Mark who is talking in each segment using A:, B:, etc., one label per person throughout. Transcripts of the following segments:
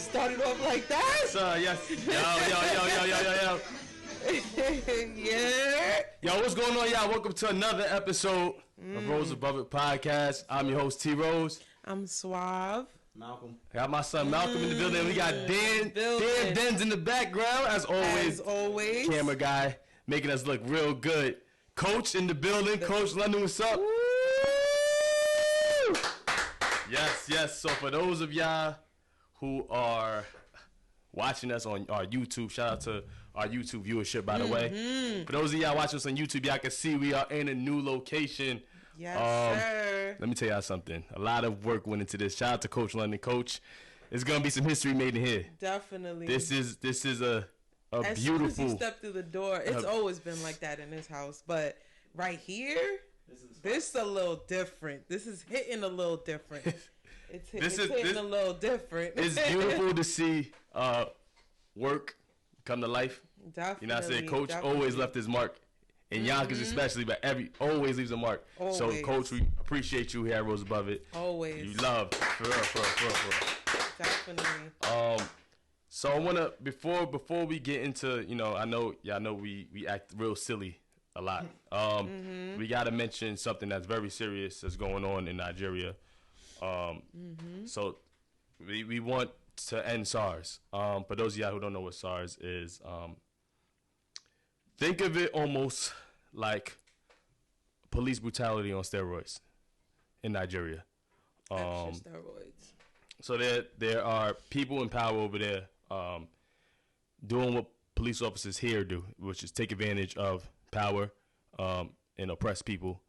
A: start it off like that?
B: Yes. Yo.
A: Yeah.
B: Yo, what's going on, y'all? Welcome to another episode of Rose Above It podcast. I'm your host, T Rose.
A: I'm Suave.
C: Malcolm.
B: I got my son Malcolm in the building. We got Dan Den's in the background, as always. Camera guy making us look real good. Coach in the building. Coach London, what's up?
A: Woo!
B: Yes. So for those of y'all who are watching us on our YouTube, shout out to our YouTube viewership, by the way. For those of y'all watching us on YouTube, y'all can see we are in a new location.
A: Yes, sir.
B: Let me tell y'all something. A lot of work went into this. Shout out to Coach London. Coach, it's gonna be some history made in here.
A: Definitely.
B: This is a
A: as
B: beautiful.
A: As soon as you step through the door, it's always been like that in this house, but right here, this is a little different. This is hitting a little different. It's hitting a little different.
B: It's beautiful to see work come to life.
A: Definitely.
B: You know what I'm saying? Coach always left his mark. And Yonkers especially, but always leaves a mark.
A: Always.
B: So, Coach, we appreciate you here at Rose Above It.
A: Always.
B: You love, for real.
A: Definitely.
B: So I wanna before we get into, I know y'all know we act real silly a lot. We gotta mention something that's very serious that's going on in Nigeria. So we want to end SARS. For those of y'all who don't know what SARS is, think of it almost like police brutality on steroids in Nigeria.
A: Extra steroids.
B: So there are people in power over there doing what police officers here do, which is take advantage of power and oppress people.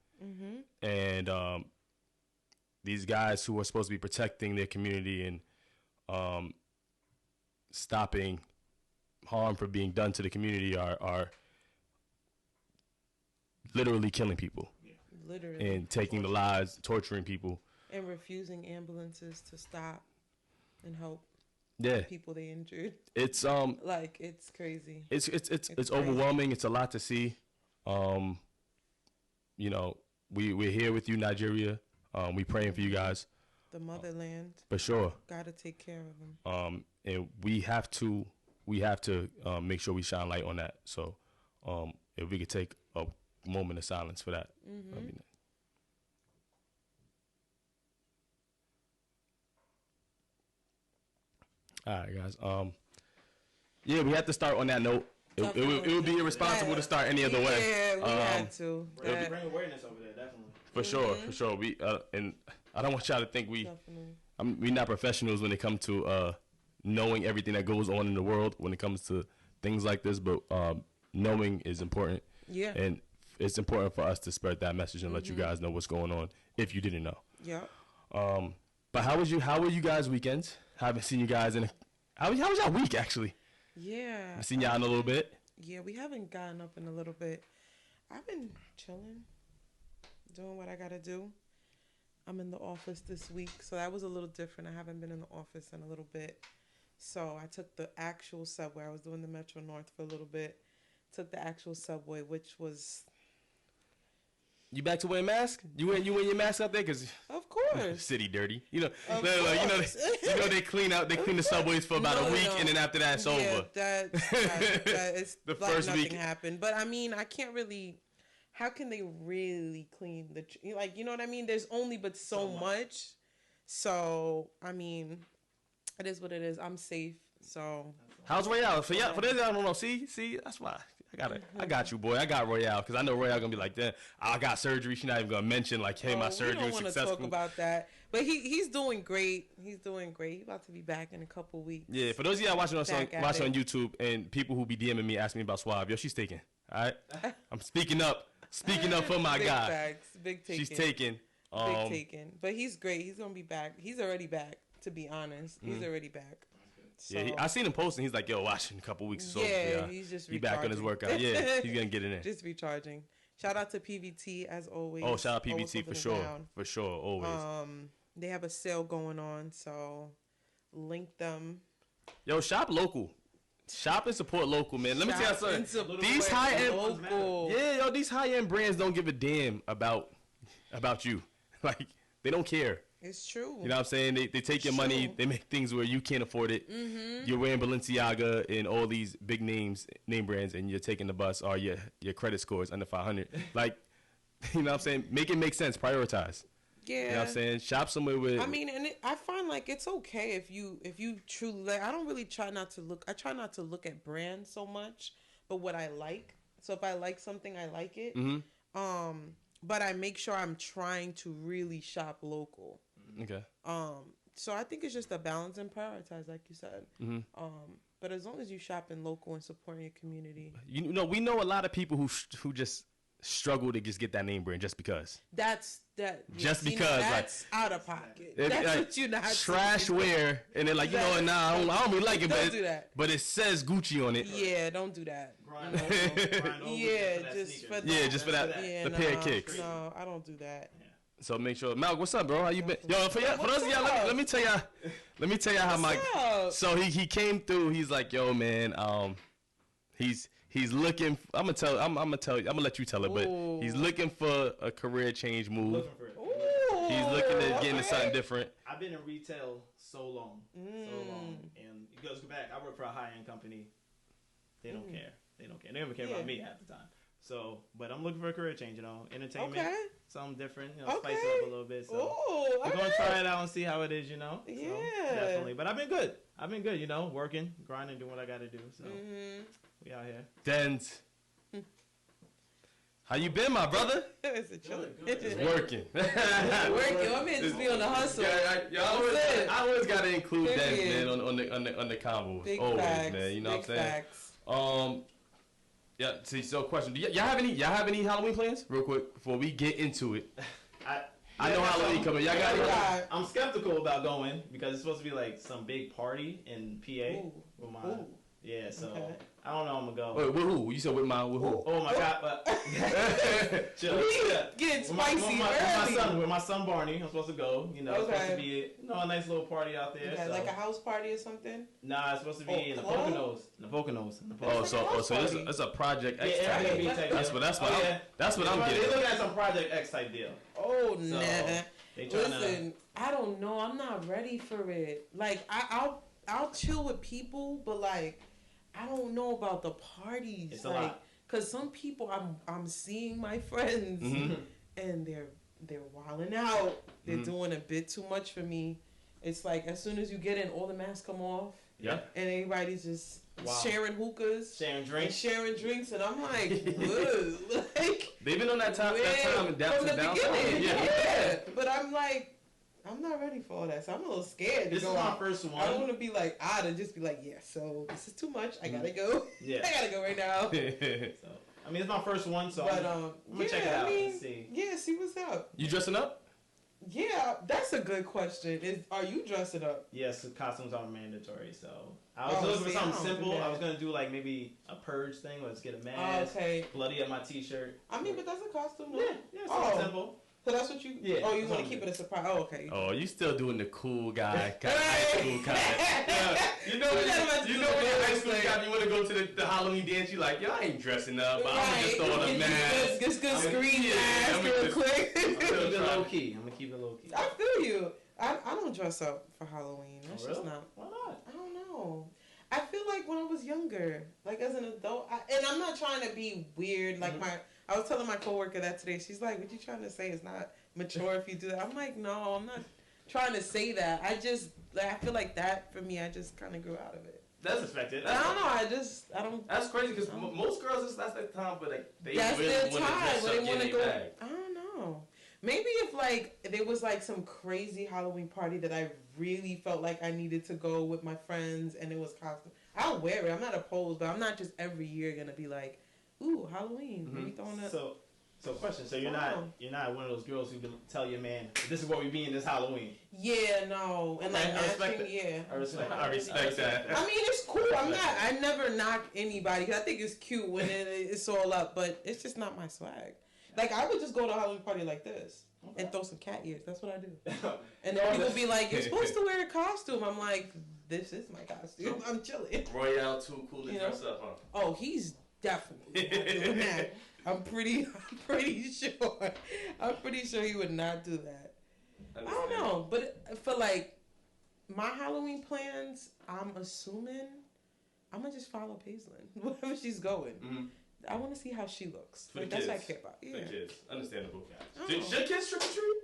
B: And these guys who are supposed to be protecting their community and stopping harm from being done to the community are literally killing people.
A: Literally.
B: And taking the lives, torturing people.
A: And refusing ambulances to stop and help people they injured.
B: It's
A: it's crazy.
B: It's overwhelming. It's a lot to see. We're here with you, Nigeria. We praying for you guys.
A: The motherland.
B: For sure.
A: Gotta take care of them.
B: And we have to make sure we shine light on that. So if we could take a moment of silence for that. All right, guys. We have to start on that note. It would be irresponsible to start any other way.
A: Yeah, we had to.
C: Bring awareness over there, definitely.
B: For sure. We and I don't want y'all to think we're not professionals when it comes to knowing everything that goes on in the world when it comes to things like this, but knowing is important.
A: Yeah.
B: And it's important for us to spread that message and let you guys know what's going on if you didn't know.
A: Yeah.
B: But how were you guys' weekends? Haven't seen you guys how was y'all week actually?
A: Yeah.
B: I've seen y'all in a little bit.
A: Yeah, we haven't gotten up in a little bit. I've been chilling, doing what I gotta do. I'm in the office this week, so that was a little different. I haven't been in the office in a little bit. So I took the actual subway. I was doing the Metro North for a little bit. Took the actual subway, which was...
B: You back to wearing mask? You wear your mask out there? Cause
A: of course,
B: city dirty. They clean the subways for about a week, and then after that, it's over.
A: That is
B: the
A: like
B: first
A: nothing
B: week
A: happened. But I mean, I can't really. How can they really clean you know what I mean? There's only but so much. So I mean, it is what it is. I'm safe. So
B: how's Royale? For those that don't know, see, that's why I got you, boy. I got Royale because I know Royale gonna be like, "Damn, I got surgery." She's not even gonna mention like, "Hey, my surgery was successful."
A: We don't want to talk about that, but he's doing great. He's doing great. He's about to be back in a couple weeks.
B: Yeah, for those of y'all watching on YouTube and people who be DMing me asking me about Suave, yo, she's taking. All right, I'm speaking up for my guy.
A: Facts. Big taking.
B: She's taking.
A: Big taking, but he's great. He's gonna be back. He's already back. To be honest, he's already back. So,
B: yeah, I seen him posting. He's like, "Yo, watch in a couple weeks or so."
A: Yeah, he's just
B: recharging. Back on his workout. Yeah, he's gonna get it in.
A: Just recharging. Shout out to PVT as always.
B: Oh, shout out PVT for sure, always.
A: They have a sale going on, so link them.
B: Yo, shop local. Shop and support local, man. Let me tell you something. These high end brands don't give a damn about you. Like they don't care.
A: It's true.
B: You know what I'm saying? They take your money. They make things where you can't afford it. You're wearing Balenciaga and all these big name brands, and you're taking the bus, or your credit score is under 500. Like, you know what I'm saying? Make it make sense. Prioritize.
A: Yeah.
B: You know what I'm saying? Shop somewhere with.
A: I mean, and I find like it's okay if you truly like. I don't really try not to look. I try not to look at brands so much, but what I like. So if I like something, I like it. But I make sure I'm trying to really shop local.
B: Okay.
A: So I think it's just a balance and prioritize, like you said. But as long as you shop in local and supporting your community,
B: you know, we know a lot of people who just struggle to just get that name brand just because.
A: That's
B: just because
A: that's like, out of pocket.
B: That's
A: like,
B: what
A: you're not
B: trash wear, and they're like, you know what? Nah, I don't really like it.
A: Don't do that.
B: But it says Gucci on it.
A: Yeah, don't do that.
C: Grind over
A: just for that.
B: Yeah, just for that. The pair of kicks.
A: No, I don't do that.
C: Yeah.
B: So make sure, Malk, what's up, bro? How you been? Yo, for those of y'all, let me tell y'all how
A: up?
B: So he came through. He's like, yo, man, he's looking. I'm gonna let you tell it, but he's looking for a career change move.
C: Looking for it.
B: He's looking to get into something different.
C: I've been in retail so long, and it goes back. I work for a high-end company. They don't care. They don't even care about me half the time. So, but I'm looking for a career change. You know, entertainment, something different. You know, spice it up a little bit. So we're gonna try it out and see how it is. You know,
A: yeah,
C: so, definitely. But I've been good. You know, working, grinding, doing what I got to do. So we out here.
B: Dens. How you been, my brother?
A: It's a chilling.
B: It's working.
A: Working. My man just be on the hustle.
B: I always gotta include Dens, man, on the combos.
A: Big
B: always,
A: facts.
B: man. You know
A: Big
B: what I'm saying?
A: Facts.
B: Yeah. See, so question: y'all have any Halloween plans? Real quick before we get into it. I know Halloween coming. Y'all got it?
C: I'm skeptical about going because it's supposed to be like some big party in PA with my. Yeah, so I don't know. I'm gonna go.
B: Wait, with who? You said with who?
C: Oh my God! Chill.
A: Getting spicy
C: with my son Barney. I'm supposed to go. You know, it's supposed to be a nice little party out there.
A: Okay,
C: so.
A: like a house party or something.
C: Nah, it's supposed to be in the Poconos.
B: So it's a Project X type.
C: Yeah,
B: That's what I'm getting.
C: They're looking at some Project X type deal.
A: Oh nah.
C: Listen,
A: I don't know. I'm not ready for it. Like I'll chill with people, but like I don't know about the parties.
C: It's
A: like,
C: a lot.
A: Cause some people I'm seeing my friends and they're wilding out. They're doing a bit too much for me. It's like as soon as you get in, all the masks come off.
B: Yeah.
A: And everybody's just sharing hookahs,
C: sharing drinks,
A: and I'm like, whoa, like
B: they've been on that time and down
A: from the beginning.
B: Yeah.
A: But I'm like, I'm not ready for all that, so I'm a little scared.
C: This is my first one.
A: I don't want to be like odd and just be like, yeah, so this is too much. I gotta go.
C: Yeah,
A: I gotta go right now.
C: So I mean, it's my first one, so
A: but,
C: I'm gonna check it out and see.
A: Yeah, see what's up.
B: You dressing up?
A: Yeah, that's a good question. Are you dressing up?
C: Yes, costumes are mandatory. So I was looking for something simple. I was gonna do like maybe a purge thing. Let's get a mask. Bloody up my T-shirt.
A: I mean, but that's a costume. No?
C: Yeah, something simple.
A: So that's what you.
C: Yeah.
A: Oh, you want to keep it a surprise? Oh, okay.
B: Oh, you still doing the cool guy, high school kind of. You know when you're high school guy, you want to go to the Halloween dance. You like, yo, I ain't dressing up. But I'm gonna just throw on a mask.
A: Just good screen mask real quick.
C: I'm gonna keep it low key.
A: I feel you. I don't dress up for Halloween. That's just not.
C: Why not?
A: I don't know. I feel like when I was younger, like as an adult, and I'm not trying to be weird. Like I was telling my coworker that today. She's like, "What you trying to say? It's not mature if you do that." I'm like, "No, I'm not trying to say that. I feel like that for me. I just kind of grew out of it."
C: That's expected.
A: I don't know. I don't.
B: That's crazy because most girls, that's their time, but they
A: that's
B: really
A: their
B: want to
A: time.
B: dress
A: But
B: up,
A: they want to
B: get
A: go.
B: bag.
A: I don't know. Maybe if like there was like some crazy Halloween party that I really felt like I needed to go with my friends and it was costume, I'll wear it. I'm not opposed, but I'm not just every year gonna be like, ooh, Halloween. Maybe throwing up.
C: So question. So you're not one of those girls who tell your man, this is what we be in this Halloween.
A: Yeah, no, and like matching. Yeah,
C: I respect
B: that.
A: I mean, it's cool. I never knock anybody. 'Cause I think it's cute when it's all up, but it's just not my swag. Like, I would just go to a Halloween party like this and throw some cat ears. That's what I do. And then people be like, you're supposed to wear a costume. I'm like, this is my costume. I'm chilling.
B: Royale too cool to dress up, huh?
A: Oh, he's definitely not doing that. I'm pretty sure. I'm pretty sure he would not do that. I don't know, but for like my Halloween plans, I'm assuming I'm gonna just follow Paisley wherever she's going.
B: Mm-hmm.
A: I want to see how she looks.
B: For
A: like,
B: the
A: that's
B: kids.
A: what I care about. Yeah.
B: For the kids, understandable.
A: Oh.
B: Should kids trick or treat?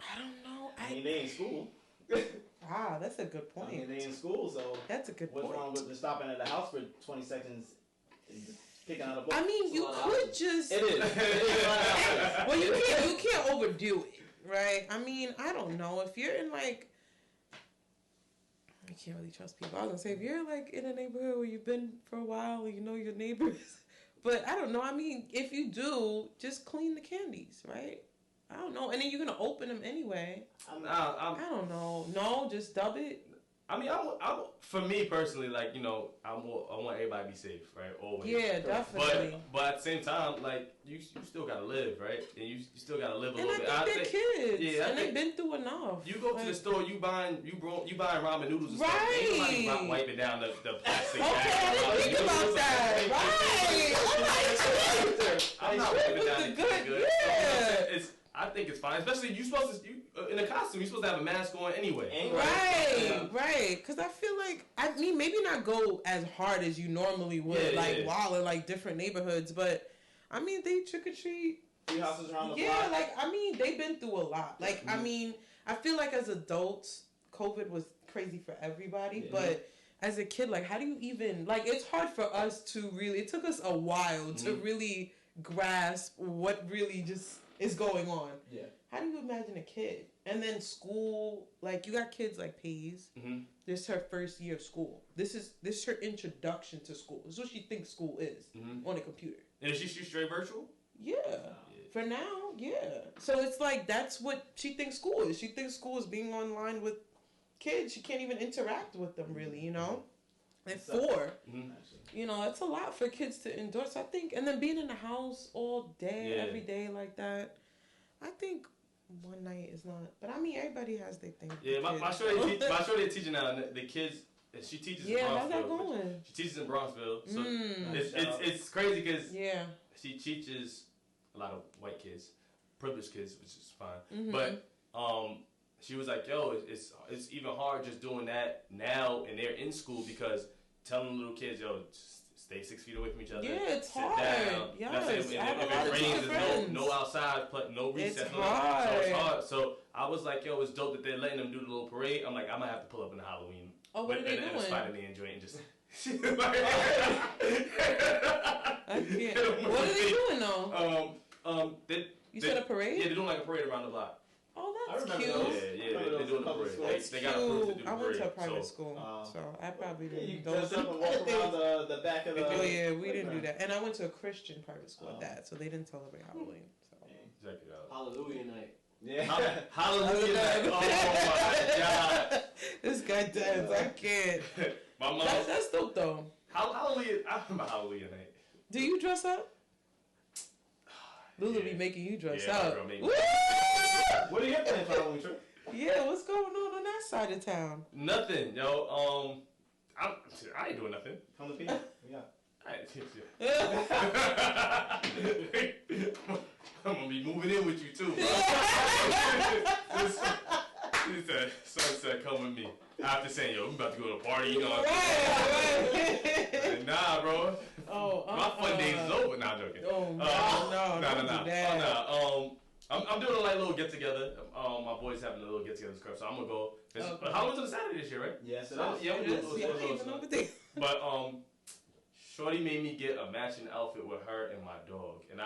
A: I don't know.
C: I mean, they in school.
A: That's a good point.
C: I mean, they in school, so
A: That's a good
C: what's
A: point.
C: wrong with just stopping at the house for 20 seconds and picking out a book?
A: I mean, you could just.
C: It is.
A: Well, you can't overdo it, right? I mean, I don't know if you're in like. I can't really trust people. I was gonna say if you're like in a neighborhood where you've been for a while and you know your neighbors, but I don't know. I mean, if you do, just clean the candies, right? I don't know, and then you're gonna open them anyway. I don't know. No, just dub it.
B: I mean, I'm for me personally, like, you know, I want everybody to be safe, right? Always.
A: Yeah, definitely.
B: But at the same time, like, you still gotta live, right? And you still gotta live a little bit.
A: I think they're kids.
B: Yeah,
A: and they've been through enough.
B: You go to the store, you buying ramen noodles and stuff.
A: Right.
B: Ain't nobody wiping down the plastic bag.
A: Okay, I didn't think about that. Right.
B: I'm not wiping down the good.
A: Yeah.
B: I think it's fine, especially you supposed to in a costume. You're supposed to have a mask on anyway.
A: Right. Because I feel like maybe not go as hard as you normally would, while in like different neighborhoods. But I mean, they trick or treat.
C: 3 houses around the block.
A: Yeah, like I mean, they've been through a lot. Like I mean, I feel like as adults, COVID was crazy for everybody, but. As a kid, like, how do you even like? It's hard for us to really. It took us a while to really grasp what really just is going on. Yeah. How do you imagine a kid? And then school, like you got kids like Paige. This is her first year of school. This is her introduction to school. This is what she thinks school is on a computer.
B: And is she straight virtual?
A: Yeah. For now, yeah. So it's like that's what she thinks school is. She thinks school is being online with kids. She can't even interact with them really, you know. At 4, you know, that's a lot for kids to endure. So I think, and then being in the house all day, every day like that, I think one night is not. But I mean, everybody has their thing.
B: Yeah, my shorty teaching now. The kids, she teaches. in Bronxville.
A: How's that going?
B: She teaches in Bronxville, so it's crazy because she teaches a lot of white kids, privileged kids, which is fine. But she was like, yo, it's even hard just doing that now, and they're in school because telling little kids, yo, just stay 6 feet away from each other.
A: Yeah, it's
B: sit
A: hard.
B: down.
A: Yes,
B: if it rains, there's no outside, no recess.
A: It's hard.
B: So it's hard. So I was like, yo, it's dope that they're letting them do the little parade. I'm like, I'm gonna have to pull up in the Halloween.
A: Oh, what are they doing?
B: And a Spider-Man joint and just.
A: I can't. What are they doing though? You said a parade?
B: Yeah, they're doing like a parade around the block.
A: Oh, that's cute.
B: Yeah, they're doing a parade. They got approved to do the parade.
A: I went to a private school, so I probably didn't.
C: You dress up and walk around the back of the.
A: Oh yeah, we didn't do that. And I went to a Christian private school at that, so they didn't celebrate Halloween. So.
B: Check it out.
D: Hallelujah night.
C: Yeah.
B: Hallelujah night. Oh my God.
A: This guy does. I can't.
B: My mom.
A: That's dope though.
B: Hallelujah. I remember Hallelujah night.
A: Do you dress up? Lulu be making you dress up.
C: What are your plans for Halloween, Trip?
A: Yeah, what's going on that side of town?
B: Nothing, yo. I ain't doing nothing.
C: Come to people. Yeah.
B: I'm gonna be moving in with you too, bro. She said, sunset, come with me. After saying, yo, we about to go to a party, you know. Right. Nah, bro. My fun days is over. Nah, I'm joking. No. I'm doing a like little get together. My boys having a little get together crap, so I'm gonna go. Halloween's on Saturday this year, right?
C: Yes, it is.
B: Yeah, we do a little. But Shorty made me get a matching outfit with her and my dog, and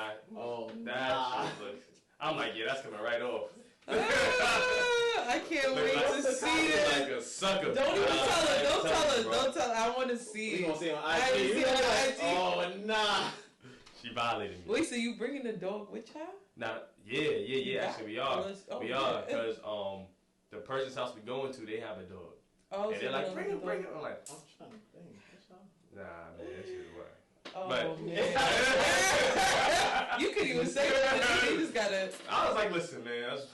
B: I'm like, yeah, that's coming right off.
A: I can't wait to see it.
B: Like a sucker.
A: Don't even tell her. Don't tell her. I want to see it.
C: We gonna see on IG. Oh nah.
B: She violated me.
A: Wait, so you bringing the dog with her?
B: Nah, yeah. Actually, we are. We are because the person's house we going to, they have a dog.
A: Oh,
B: and
A: so
B: they're like, bring him. I'm like,
C: I'm trying to think.
B: nah, man, that shit work.
A: Oh,
B: but,
A: man. You couldn't even say that. You just gotta.
B: I was like, listen, man. As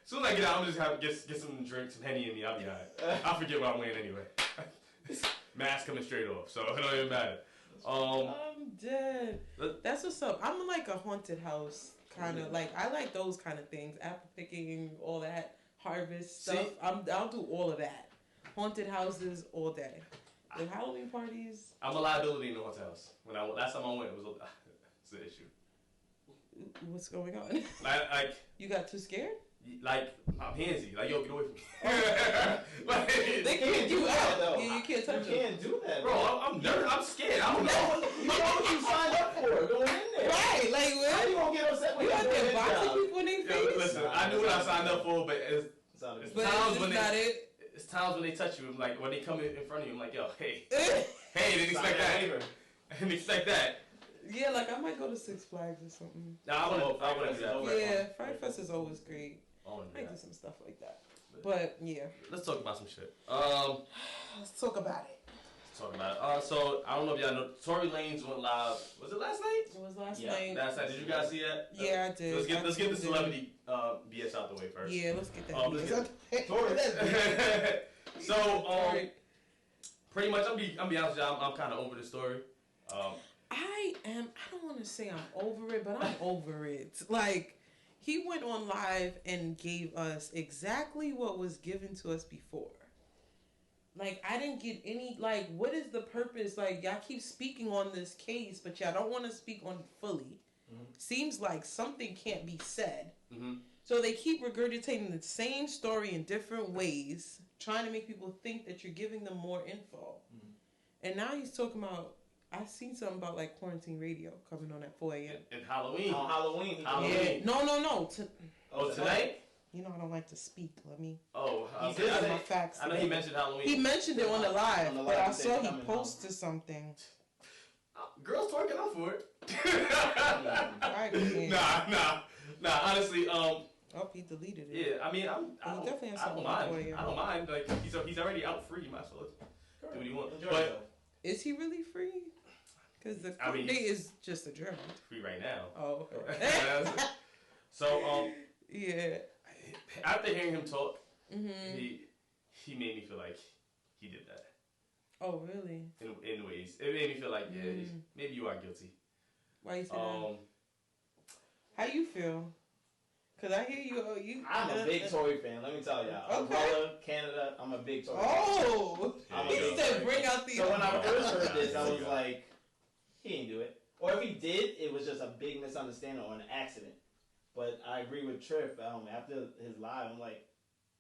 B: soon as I get out, I'm just have get some drinks, some Henny in me. I'll be alright. I'll forget what I'm wearing anyway. Mask coming straight off, so it don't even matter.
A: I'm dead. That's what's up. I'm in like a haunted house kind of like I like those kind of things. Apple picking, all that harvest stuff. I'll do all of that. Haunted houses all day. The Halloween parties.
B: I'm a liability in the haunted house. Last time I went, it was it's an issue.
A: What's going on?
B: Like
A: you got too scared?
B: Like I'm handsy. Like yo, get away from me.
C: Like,
A: they can't do that though. You can't touch
C: them. You can't do that,
B: bro. I'm nervous. I'm scared. I don't know.
C: You know what you signed up for going in there.
A: Right? Like what?
C: How you gonna get upset when you
A: out there boxing people in their face?
B: Listen, I knew what I signed up for, but it's times when it's times when they touch you. Like when they come in front of you, I'm like, yo, hey, didn't expect that. I didn't expect that.
A: Yeah, like I might go to Six Flags or something.
B: Nah, I wouldn't do that.
A: Yeah, Fright Fest is always great. I might do some stuff like that. But yeah.
B: Let's talk about some shit.
A: Let's talk about it.
B: So I don't know if y'all know, Tory Lanez went live. Was it last night?
A: It was last night.
B: Last night. Did you guys see that?
A: Yeah, I did.
B: Let's get the celebrity BS out the way first.
A: Yeah, let's get that BS out the
B: way. So pretty much, I'm be honest with y'all, I'm kind of over the story.
A: I don't want to say I'm over it, but I'm over it. Like, he went on live and gave us exactly what was given to us before. Like, I didn't get any, like, what is the purpose? Like, y'all keep speaking on this case, but y'all don't want to speak on it fully. Mm-hmm. Seems like something can't be said. Mm-hmm. So they keep regurgitating the same story in different ways, trying to make people think that you're giving them more info. Mm-hmm. And now he's talking about, I seen something about like quarantine radio coming on at 4 a.m.
B: And Halloween.
C: On Halloween.
A: Yeah. No.
B: Tonight?
A: You know I don't like to speak. Let me.
B: Oh,
A: he did my facts.
B: I know he mentioned Halloween.
A: He mentioned it on the live, but I saw he posted something.
B: Girls twerking up for it. Nah. Honestly,
A: oh, he deleted it.
B: Yeah, I mean, I don't mind. Like he's already out free. You might as well do what he wants. But
A: is he really free? Because the court date is just adjourned.
B: Free right now.
A: Oh, okay.
B: So
A: yeah.
B: After hearing him talk, he made me feel like he did that.
A: Oh, really?
B: In ways, it made me feel like maybe you are guilty.
A: Why you say that? How you feel? Cause I hear you.
C: I'm a big Tory fan. Let me tell y'all.
A: Okay.
C: Umbrella, Canada. I'm a big Tory.
A: Oh, he said bring out the.
C: So when I first heard this, I was like, he didn't do it. Or if he did, it was just a big misunderstanding or an accident. But I agree with Triff. After his live, I'm like,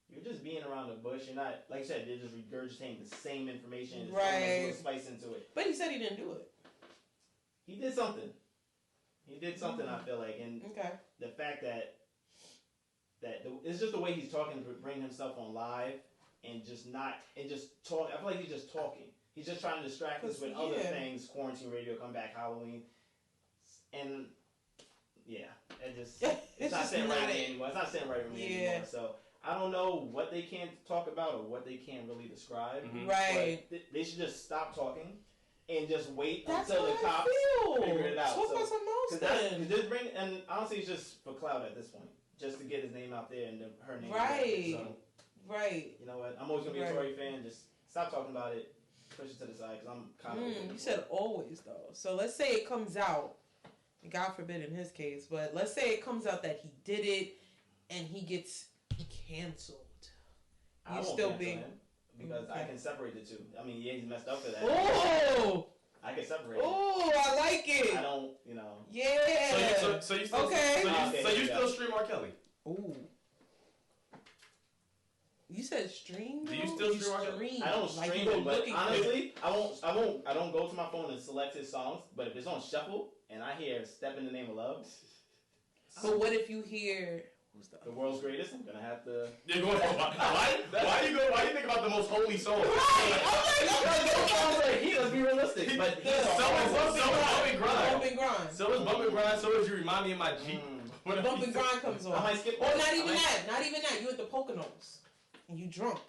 C: you're just being around the bush. You're not, like you said, they're just regurgitating the same information.
A: Right.
C: A little spice into it.
A: But he said he didn't do it.
C: He did something. I feel like, and the fact that it's just the way he's talking to bring himself on live and just talk. I feel like he's just talking. He's just trying to distract us with other things. Quarantine radio, come back, Halloween, and it's not sitting right anymore. It's not sitting right with me anymore. So I don't know what they can talk about or what they can't really describe.
A: Mm-hmm. Right.
C: But they should just stop talking and just wait until the cops figure it out.
A: Talk about something else.
C: And honestly, it's just for clout at this point. Just to get his name out there and her name.
A: Right.
C: So,
A: right.
C: You know what? I'm always going to be a Tory fan. Just stop talking about it. Push it to the side because I'm kind of...
A: You said always, though. So let's say it comes out, God forbid in his case, but let's say it comes out that he did it and he gets canceled.
C: I won't cancel him because I can separate the two. I mean, he's messed up for that.
A: Oh!
C: I can separate.
A: Oh, I like it.
C: I don't,
A: Yeah.
B: So you still still stream R. Kelly?
A: Ooh. You said stream?
B: Do you still stream R. Kelly?
C: I don't stream it, but honestly, I don't go to my phone and select his songs. But if it's on shuffle and I hear "Step in the Name of Love,"
A: but what if you hear?
C: The World's Greatest? I'm gonna have to.
B: You're going. Why do you think about the most holy song?
C: Right. Let's be realistic. But
B: so is Bump and Grind. So is Bump and Grind. So is You Remind Me of My Jeep.
A: Bump and Grind comes on.
C: I might skip.
A: Or not even that. You at the Poconos and you drunk.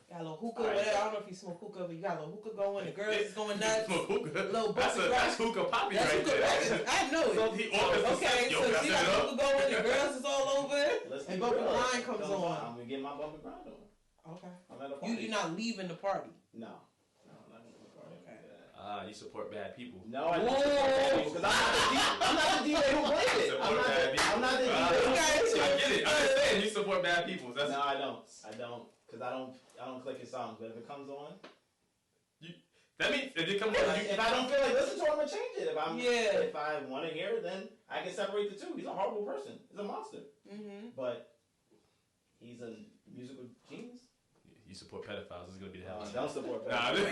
A: Got a little hookah. Right. I don't know if you smoke hookah, but you got a little hookah going. The girls is going nuts.
B: That's hookah poppy
A: right
B: there.
A: I know it. So you got hookah going. The girls is all over. And Bump and Grind comes on.
C: I'm gonna get my Bump and Grind on.
A: Okay.
C: I'm at a party.
A: You're not leaving the party.
C: No, I'm not going to the party. Okay.
B: You support bad people.
C: No, I don't support bad people because I'm not the DJ who plays it. I'm not the DJ who plays it.
B: I get it. I'm just saying you support bad people. No,
C: I don't. Because I don't click his songs. But if it comes on,
B: that means if it comes on,
C: if I don't feel like listening to it, I'm gonna change it. If I want to hear it, then I can separate the two. He's a horrible person. He's a monster. Mm-hmm. But he's a musical genius.
B: You support pedophiles. This is gonna be the hell.
C: Don't support pedophiles.
A: They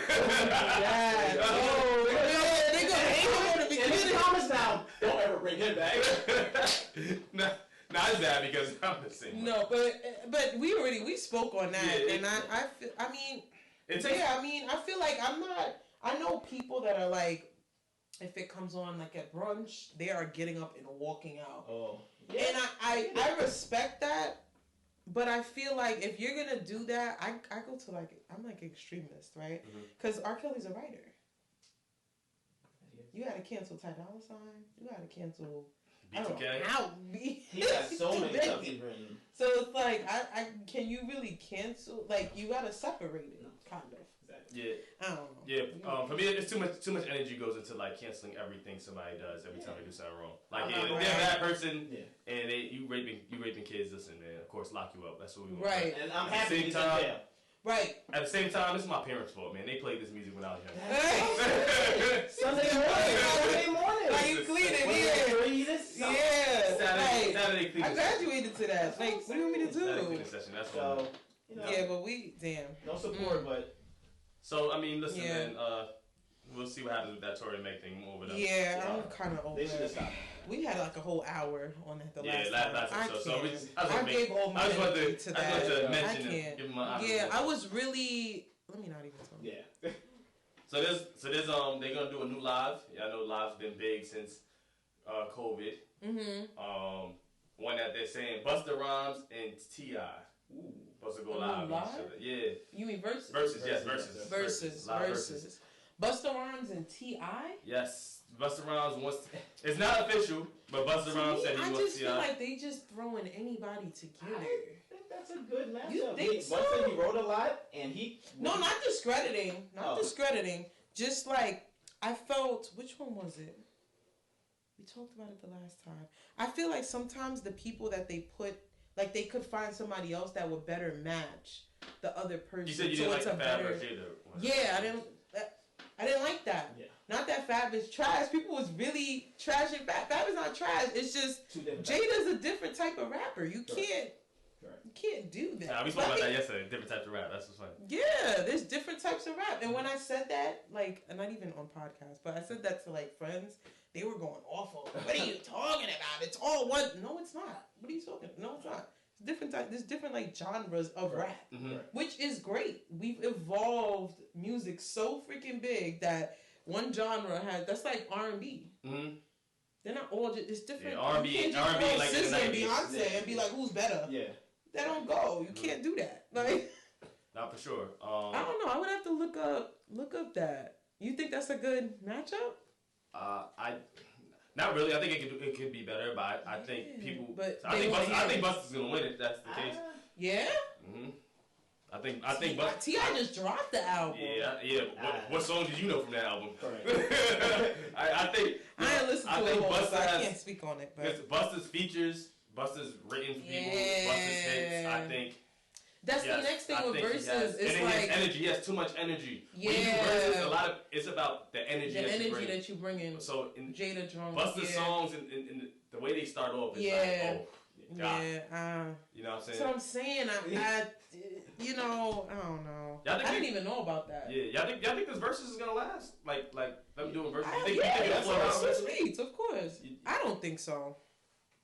A: gonna hate him on the beginning.
C: Promise now. Don't ever bring him back.
B: Nah, it's bad because I'm the same.
A: No, but we spoke on that, and I feel like I know people that are like, if it comes on like at brunch, they are getting up and walking out.
C: Oh,
A: yeah. And I respect that. But I feel like if you're gonna do that, I go to I'm like extremist, right? Because R. Kelly's a writer. You gotta cancel Ty Dolla $ign. You gotta cancel.
C: B2K. He got so many stuff he's written.
A: So it's like, I can you really cancel? Like, you gotta separate it, kind of.
B: Yeah.
A: I don't know.
B: Yeah. For me, it's too much energy goes into like canceling everything somebody does every time they do something wrong. Like if they're a bad person and you raping kids, listen, man. Of course, lock you up. That's what we want.
A: Right.
C: And I'm happy he's in jail.
A: Right.
B: At the same time, it's my parents' fault, man. They played this music when I was young.
C: Sunday morning.
A: Like you cleaning, Saturday
B: cleaning.
A: I graduated to that. Like, what do you want me to do?
B: Saturday cleaning session. That's
C: so.
B: Yeah,
A: but
C: no support, but.
B: So I mean, listen, man. We'll see what happens with that Tory Lanez thing over there.
A: Yeah, I'm kind of over it.
C: They should have stopped.
A: We had like a whole hour on it the last time.
B: I
A: gave all my energy to that.
B: I just wanted to mention
A: it.
B: Give my
A: I was really. Let me not even talk.
C: Yeah.
B: So there's they're gonna do a new live. Yeah, I know live's been big since COVID. Mm-hmm. One that they're saying Busta Rhymes and T.I. Supposed to go live. Yeah.
A: You mean versus?
B: Versus.
A: Busta Rhymes and T.I.?
B: Yes. Busta Rhymes wants to, it's not official, but Busta Rhymes said he wants to. I just
A: feel like they just throwing anybody together.
C: I think that's a good matchup.
A: You think so?
C: Busta, he wrote a lot, and he...
A: No, not discrediting. Discrediting. Just like, I felt... Which one was it? We talked about it the last time. I feel like sometimes the people that they put... Like, they could find somebody else that would better match the other person.
B: You said you didn't like the Fab or Jada one.
A: Yeah, I didn't like that. Yeah. Not that Fab is trash. People was really trashing Fab. Fab is not trash. It's just Jada's a different type of rapper. You can't do that.
B: Nah, we spoke about that yesterday. Different types of rap. That's what's funny.
A: Yeah, there's different types of rap. And when I said that, like, and not even on podcasts, but I said that to like friends, they were going awful. What are you talking about? It's all one. No, it's not. What are you talking about? No, it's not. It's different type. There's different like genres of rap, which is great. We've evolved music so freaking big that one genre that's like R&B. Mm-hmm. They're not all just. It's different.
B: Yeah, R&B like
A: SZA and Beyonce and be like, who's better?
C: Yeah.
A: That don't go. You can't do that. Like.
B: Not for sure.
A: I don't know. I would have to look up that. You think that's a good matchup?
B: Not really. I think it could be better, but I think people. But I think Busta's gonna win if that's the case.
A: Yeah.
B: Mhm. I think Busta.
A: T.I. just dropped the album.
B: Yeah. What song did you know from that album?
C: Correct.
B: I think.
A: I ain't listened to it all, so I can't speak on it. But
B: Busta's features, Busta's written for people, Busta's hits. I think.
A: That's the next thing with verses. It's like
B: energy. He has too much energy.
A: Yeah.
B: When you do verses, it's about the energy.
A: That you bring in.
B: So in
A: Jada drums.
B: Busta's songs and the way they start off is like, oh God.
A: Yeah.
B: You know what I'm saying?
A: That's what I'm saying. I don't know. I didn't even know about that.
B: Yeah. Y'all think this verses is gonna last? Like them doing verses?
A: That's what beats, of course. I don't think so.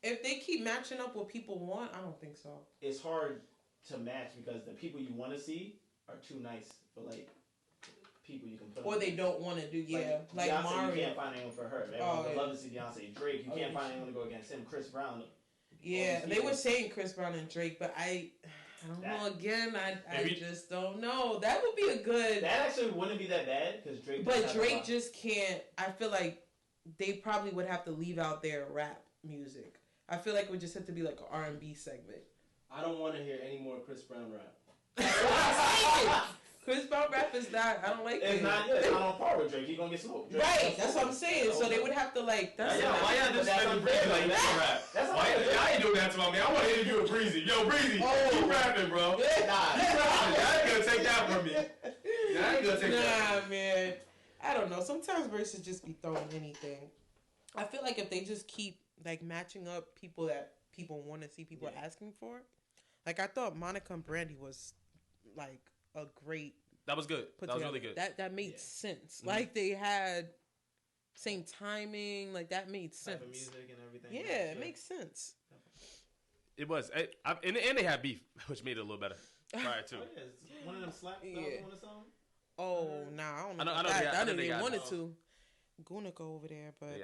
A: If they keep matching up what people want, I don't think so.
C: It's hard to match because the people you want to see are too nice for like people you can put.
A: Or they don't want to do like
C: Beyonce,
A: Mario.
C: You can't find anyone for her. Everyone would love to see Beyonce. Drake, you can't find anyone to go against him. Chris Brown.
A: Yeah, they were saying Chris Brown and Drake, but I don't know. Again, I just don't know. That would be a good.
C: That actually wouldn't be that bad because Drake.
A: But Drake just can't. I feel like they probably would have to leave out their rap music. I feel like it would just have to be like an R&B segment.
D: I don't want to hear any more Chris Brown rap.
A: Chris Brown rap is not. I don't like it.
C: It's not on par with Drake. He gonna get smoked.
A: Right. That's what I'm saying. So they would have to like. That's
B: why y'all just Breezy like that rap? Y'all ain't doing that to my man. I want to interview with Breezy. Yo, Breezy, keep rapping, bro. Keep rapping. Y'all ain't gonna take that from me. Y'all ain't gonna take that.
A: Nah, man. I don't know. Sometimes verses just be throwing anything. I feel like if they just keep like matching up people that people want to see, people are asking for. Like I thought Monica and Brandy was like a great.
B: That was good. That was really good.
A: That made sense. Mm-hmm. Like they had same timing. Like that made sense.
C: Type of music and everything.
A: Yeah, it makes sense.
B: It was. And they had beef, which made it a little better. Prior to.
C: Oh, yeah. One of them slapped on the song.
A: Oh, nah, I don't know. I didn't even want it to. Gonna go over there, but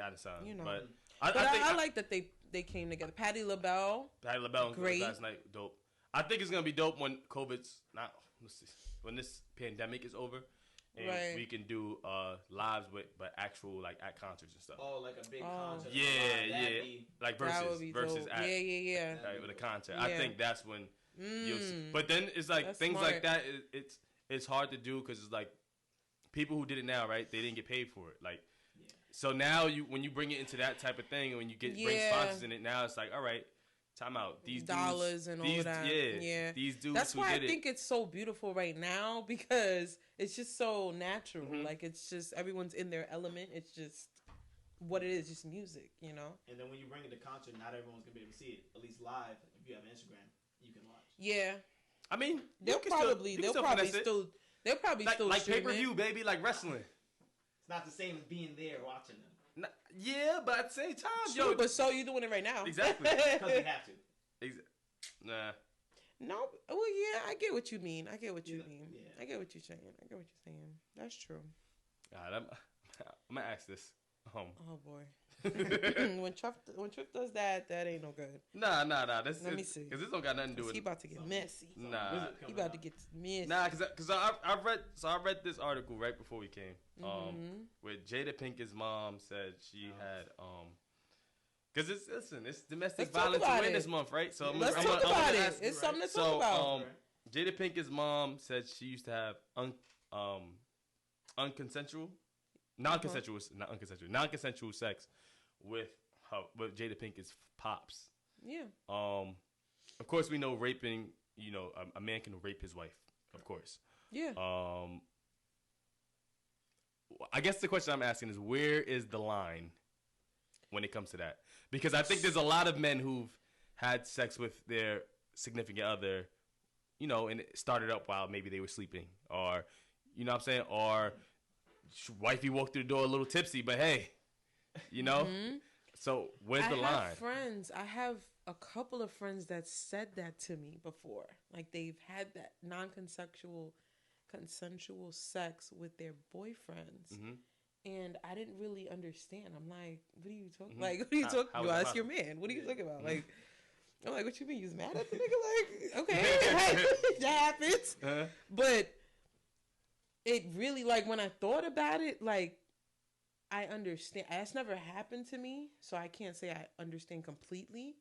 A: you know.
B: But
A: I like that they came together. Patti LaBelle,
B: great last night, dope. I think it's gonna be dope when when this pandemic is over, and we can do lives but actual like at concerts and stuff.
C: Oh, like a big concert.
B: Yeah. Like versus at
A: yeah.
B: With a concert. Yeah. I think that's when you'll see. But then it's like that's things smart. Like that. It's hard to do because it's like people who did it now, right? They didn't get paid for it, like. So now when you bring it into that type of thing, and when you bring sponsors in it, now it's like, all right, time out. These
A: dollars
B: dudes,
A: and all that.
B: Yeah. These dudes.
A: That's why I think it's so beautiful right now because it's just so natural. Mm-hmm. Like it's just everyone's in their element. It's just what it is, just music, you know.
C: And then when you bring it to concert, not everyone's gonna be able to see it. At least live, if you have Instagram, you can watch.
A: Yeah.
B: I mean,
A: they'll probably still
B: like pay per view, baby, like wrestling.
C: It's not the same as being there watching them.
B: Yeah, but at the same time,
A: true, but so you doing it right now.
B: Exactly.
C: Because we have to.
B: Nah.
A: No. Well, yeah, I get what you mean. I get what you mean. Yeah. I get what you're saying. That's true.
B: All right, I'm gonna ask this.
A: Oh boy. when Truff does that ain't no good.
B: Nah. Let
A: me see.
B: Because this don't got nothing to do with.
A: He about to get messy.
B: Nah.
A: He about to get messy.
B: Nah, because I read this article right before we came. Where Jada Pinkett's mom said she had because it's domestic violence awareness month, right? So
A: let's talk about it. It's something to talk about.
B: Jada Pinkett's mom said she used to have non-consensual sex with Jada Pinkett's pops.
A: Yeah.
B: Of course, we know raping. You know, a man can rape his wife. Of course.
A: Yeah.
B: I guess the question I'm asking is, where is the line when it comes to that? Because I think there's a lot of men who've had sex with their significant other, you know, and it started up while maybe they were sleeping, or, you know what I'm saying, or wifey walked through the door a little tipsy, but hey, you know? Mm-hmm. So where's the line?
A: I have a couple of friends that said that to me before. Like they've had that consensual sex with their boyfriends. Mm-hmm. And I didn't really understand. I'm like, what are you talking? Mm-hmm. Like, what are you talking? You ask your man. What are you talking about? Mm-hmm. Like, I'm like, what you mean? You was mad at the nigga? Like, okay, that happens. Uh-huh. But it really, like, when I thought about it, like, I understand. That's never happened to me, so I can't say I understand completely.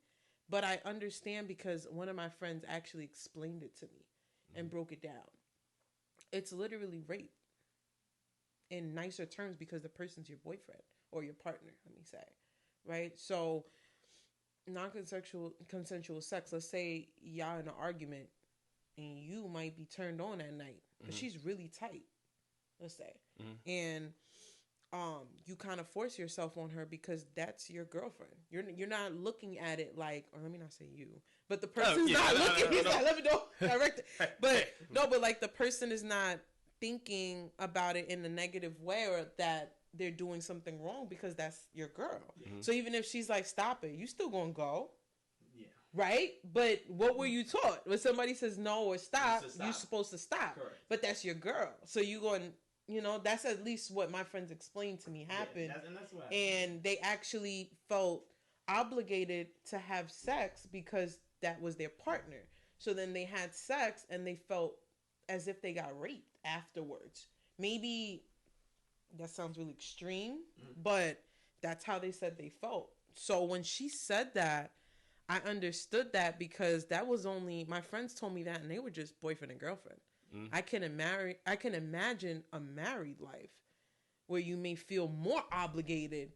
A: But I understand because one of my friends actually explained it to me and broke it down. It's literally rape in nicer terms because the person's your boyfriend or your partner, let me say, right? So consensual sex, let's say y'all in an argument and you might be turned on at night, but she's really tight, let's say. Mm-hmm. And you kind of force yourself on her because that's your girlfriend. You're not looking at it like, or let me not say you, but the person's not looking. He's like, let me know, direct it. But no, but like the person is not thinking about it in a negative way or that they're doing something wrong because that's your girl. Mm-hmm. So even if she's like, stop it, you still gonna go. Yeah. Right? But what were you taught? When somebody says no or stop, you're supposed to stop. Correct. But that's your girl. So you going, you know, that's at least what my friends explained to me happened. Yeah, that's what happened. And they actually felt obligated to have sex because that was their partner. So then they had sex and they felt as if they got raped afterwards. Maybe that sounds really extreme, but that's how they said they felt. So when she said that, I understood that because that was only, my friends told me that and they were just boyfriend and girlfriend. I can imagine a married life where you may feel more obligated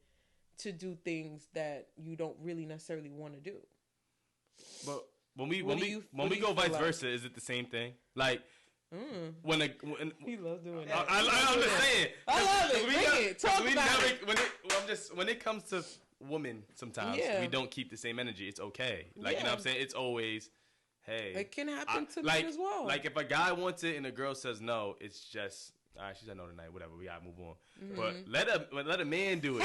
A: to do things that you don't really necessarily want to do.
B: But when we go vice versa, is it the same thing? Like when
A: he loves doing that.
B: I'm just saying.
A: I love it. Bring it. Talk about it.
B: When it comes to women, sometimes we don't keep the same energy. It's okay. Like you know what I'm saying. It's always, hey.
A: It can happen to me as well.
B: Like if a guy wants it and a girl says no, it's just. All right, she said no tonight. Whatever, we gotta move on. But let a man do it.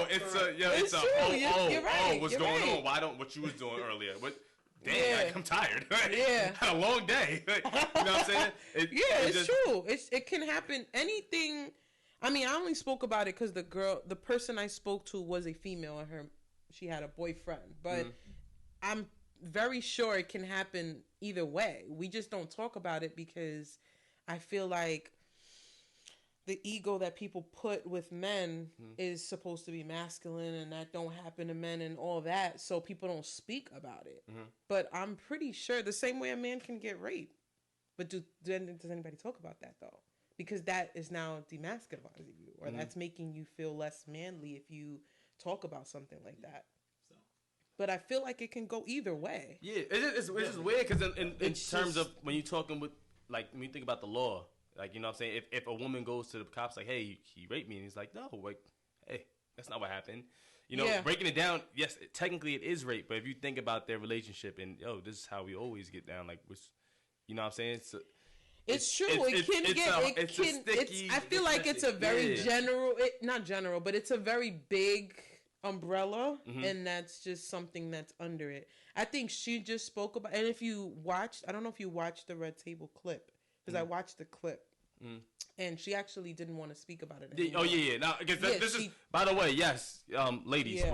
B: It's
A: you're right.
B: What's going on? What you was doing earlier? Damn, I'm tired.
A: Yeah,
B: had a long day. You know what I'm saying?
A: It's true. It can happen. Anything. I mean, I only spoke about it because the person I spoke to was a female, and she had a boyfriend. But I'm very sure it can happen either way. We just don't talk about it because I feel like the ego that people put with men is supposed to be masculine, and that don't happen to men and all that, so people don't speak about it. But I'm pretty sure the same way a man can get raped. But does anybody talk about that though? Because that is now demasculizing you, or that's making you feel less manly if you talk about something like that. But I feel like it can go either way.
B: Yeah, it's just weird because in terms of when you're talking with, like, when you think about the law, like, you know what I'm saying? If a woman goes to the cops like, hey, he raped me, and he's like, no, like, hey, that's not what happened. You know, breaking it down, yes, technically it is rape, but if you think about their relationship and, this is how we always get down, like, you know what I'm saying?
A: It's true. I feel like it's a very not general, but it's a very big umbrella, and that's just something that's under it. I think she just spoke about, and if you watched, I don't know if you watched the Red Table clip, because I watched the clip, and she actually didn't want to speak about it anymore.
B: Now, this is, by the way, yes, ladies,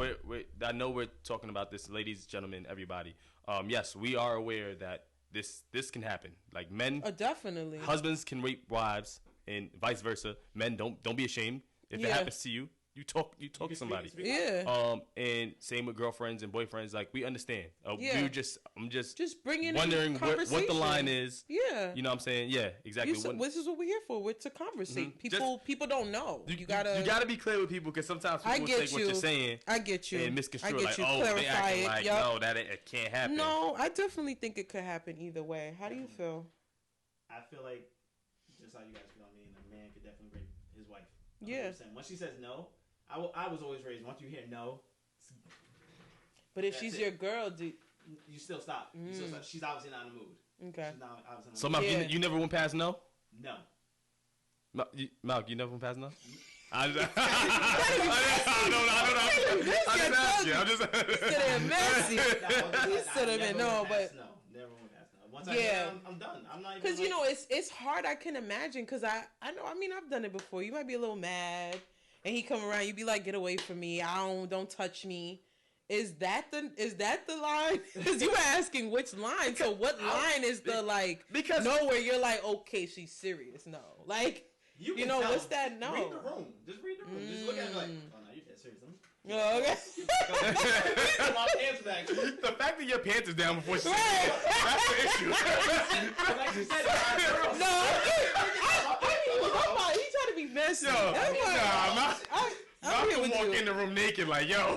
B: I know we're talking about this, ladies, gentlemen, everybody. Yes, we are aware that this can happen. Like, men,
A: definitely,
B: husbands can rape wives, and vice versa. Men, don't be ashamed if it happens to you. You talk to somebody. And same with girlfriends and boyfriends. Like, we understand. I'm just bringing wondering what the line is.
A: Yeah.
B: You know what I'm saying? Yeah, exactly.
A: This is what we're here for. We're to conversate. People don't know. You
B: gotta be clear with people, because sometimes people take what you're saying.
A: I get you.
B: And misconstrue
A: like,
B: they acting like, no, that it can't happen.
A: No, I definitely think it could happen either way. How do you feel?
C: I feel like, just how you guys feel, I mean, a man could definitely rape his wife. 100%.
A: Yeah.
C: Once she says no, I was always raised, once you hear no.
A: But if she's your girl,
C: you still stop. She's obviously not in the mood.
A: Okay.
B: So, Malk, you never went past no?
C: No.
B: Malk, you never went past no? I don't know. I'm just
A: messy. No, but
C: no, never went past no. Once I'm done. I'm not even.
A: Because it's hard. I can imagine. Because I know. I mean, I've done it before. You might be a little mad, and he come around. You be like, "Get away from me! Don't touch me." Is that the line? Because you were asking which line. So what line is the
B: because
A: where you're like, okay, she's serious. No, like. You know, what's that? No.
C: Read the room. Just read the room. Just look at it like, oh, no, you're dead serious.
A: Oh, okay.
C: My pants back.
B: The fact that your pants is down before she said it, that's the issue.
C: Like she said,
A: no, he trying to be messy.
B: I'm here with you. Walk in the room naked like, yo.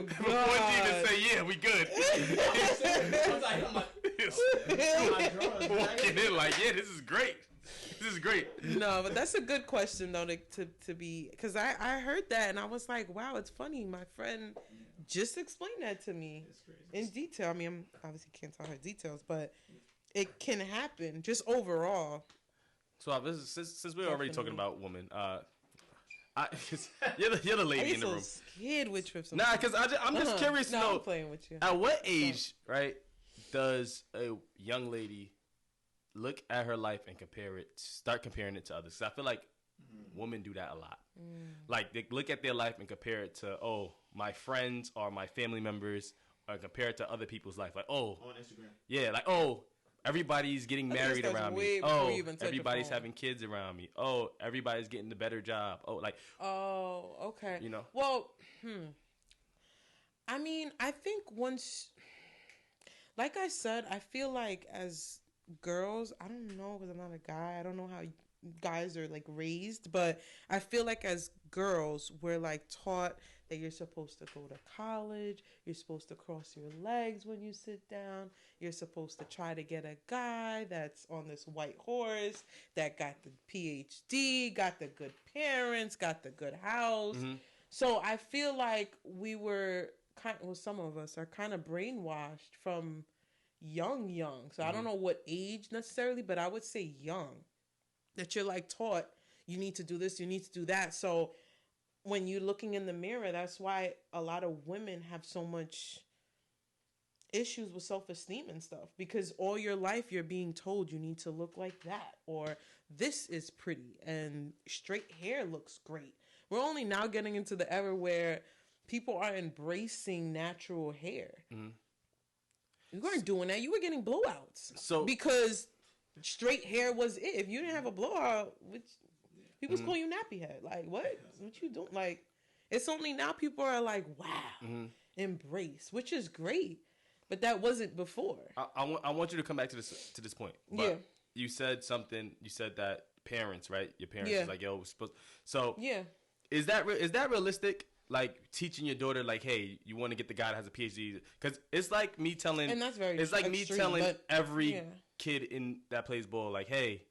B: Before she even say, yeah, we good. Walking in like, yeah, this is great. This is great.
A: No, but that's a good question though to be, because I heard that and I was like, wow, it's funny. My friend just explained that to me in detail. I mean, I obviously can't tell her details, but it can happen just overall.
B: So since we're already talking about women, you're the lady in the room.
A: Scared with you.
B: Nah, because I'm just curious to know.
A: I'm playing with you.
B: At what age, right, does a young lady look at her life and start comparing it to others? Because I feel like women do that a lot. Like, they look at their life and compare it to, my friends or my family members, or compare it to other people's life. Like,
C: on Instagram.
B: Yeah, like, everybody's getting married around me. Everybody's having kids around me. Everybody's getting a better job.
A: Okay.
B: You know?
A: Well, I mean, I think once, like I said, I feel like as girls, I don't know because I'm not a guy. I don't know how guys are like raised, but I feel like as girls, we're like taught that you're supposed to go to college, you're supposed to cross your legs when you sit down, you're supposed to try to get a guy that's on this white horse that got the PhD, got the good parents, got the good house.
B: Mm-hmm.
A: So I feel like we were some of us are kind of brainwashed from young. So I don't know what age necessarily, but I would say young. That you're like taught you need to do this, you need to do that. So when you're looking in the mirror, that's why a lot of women have so much issues with self-esteem and stuff, because all your life you're being told you need to look like that, or this is pretty and straight hair looks great. We're only now getting into the era where people are embracing natural hair.
B: Mm-hmm.
A: You weren't doing that. You were getting blowouts.
B: So
A: because straight hair was it. If you didn't have a blowout, which people call you nappy head. Like, what you doing? Like, it's only now people are like, wow, embrace, which is great. But that wasn't before.
B: I want you to come back to this point. But
A: yeah.
B: You said something. You said that parents, right? Your parents
A: Yeah.
B: is like, yo, we're supposed. So
A: Yeah.
B: Is that realistic? Like teaching your daughter, like, hey, you want to get the guy that has a PhD? Because it's like me telling,
A: And that's very
B: it's like
A: extreme,
B: me telling every
A: yeah.
B: kid in that plays ball, like, hey,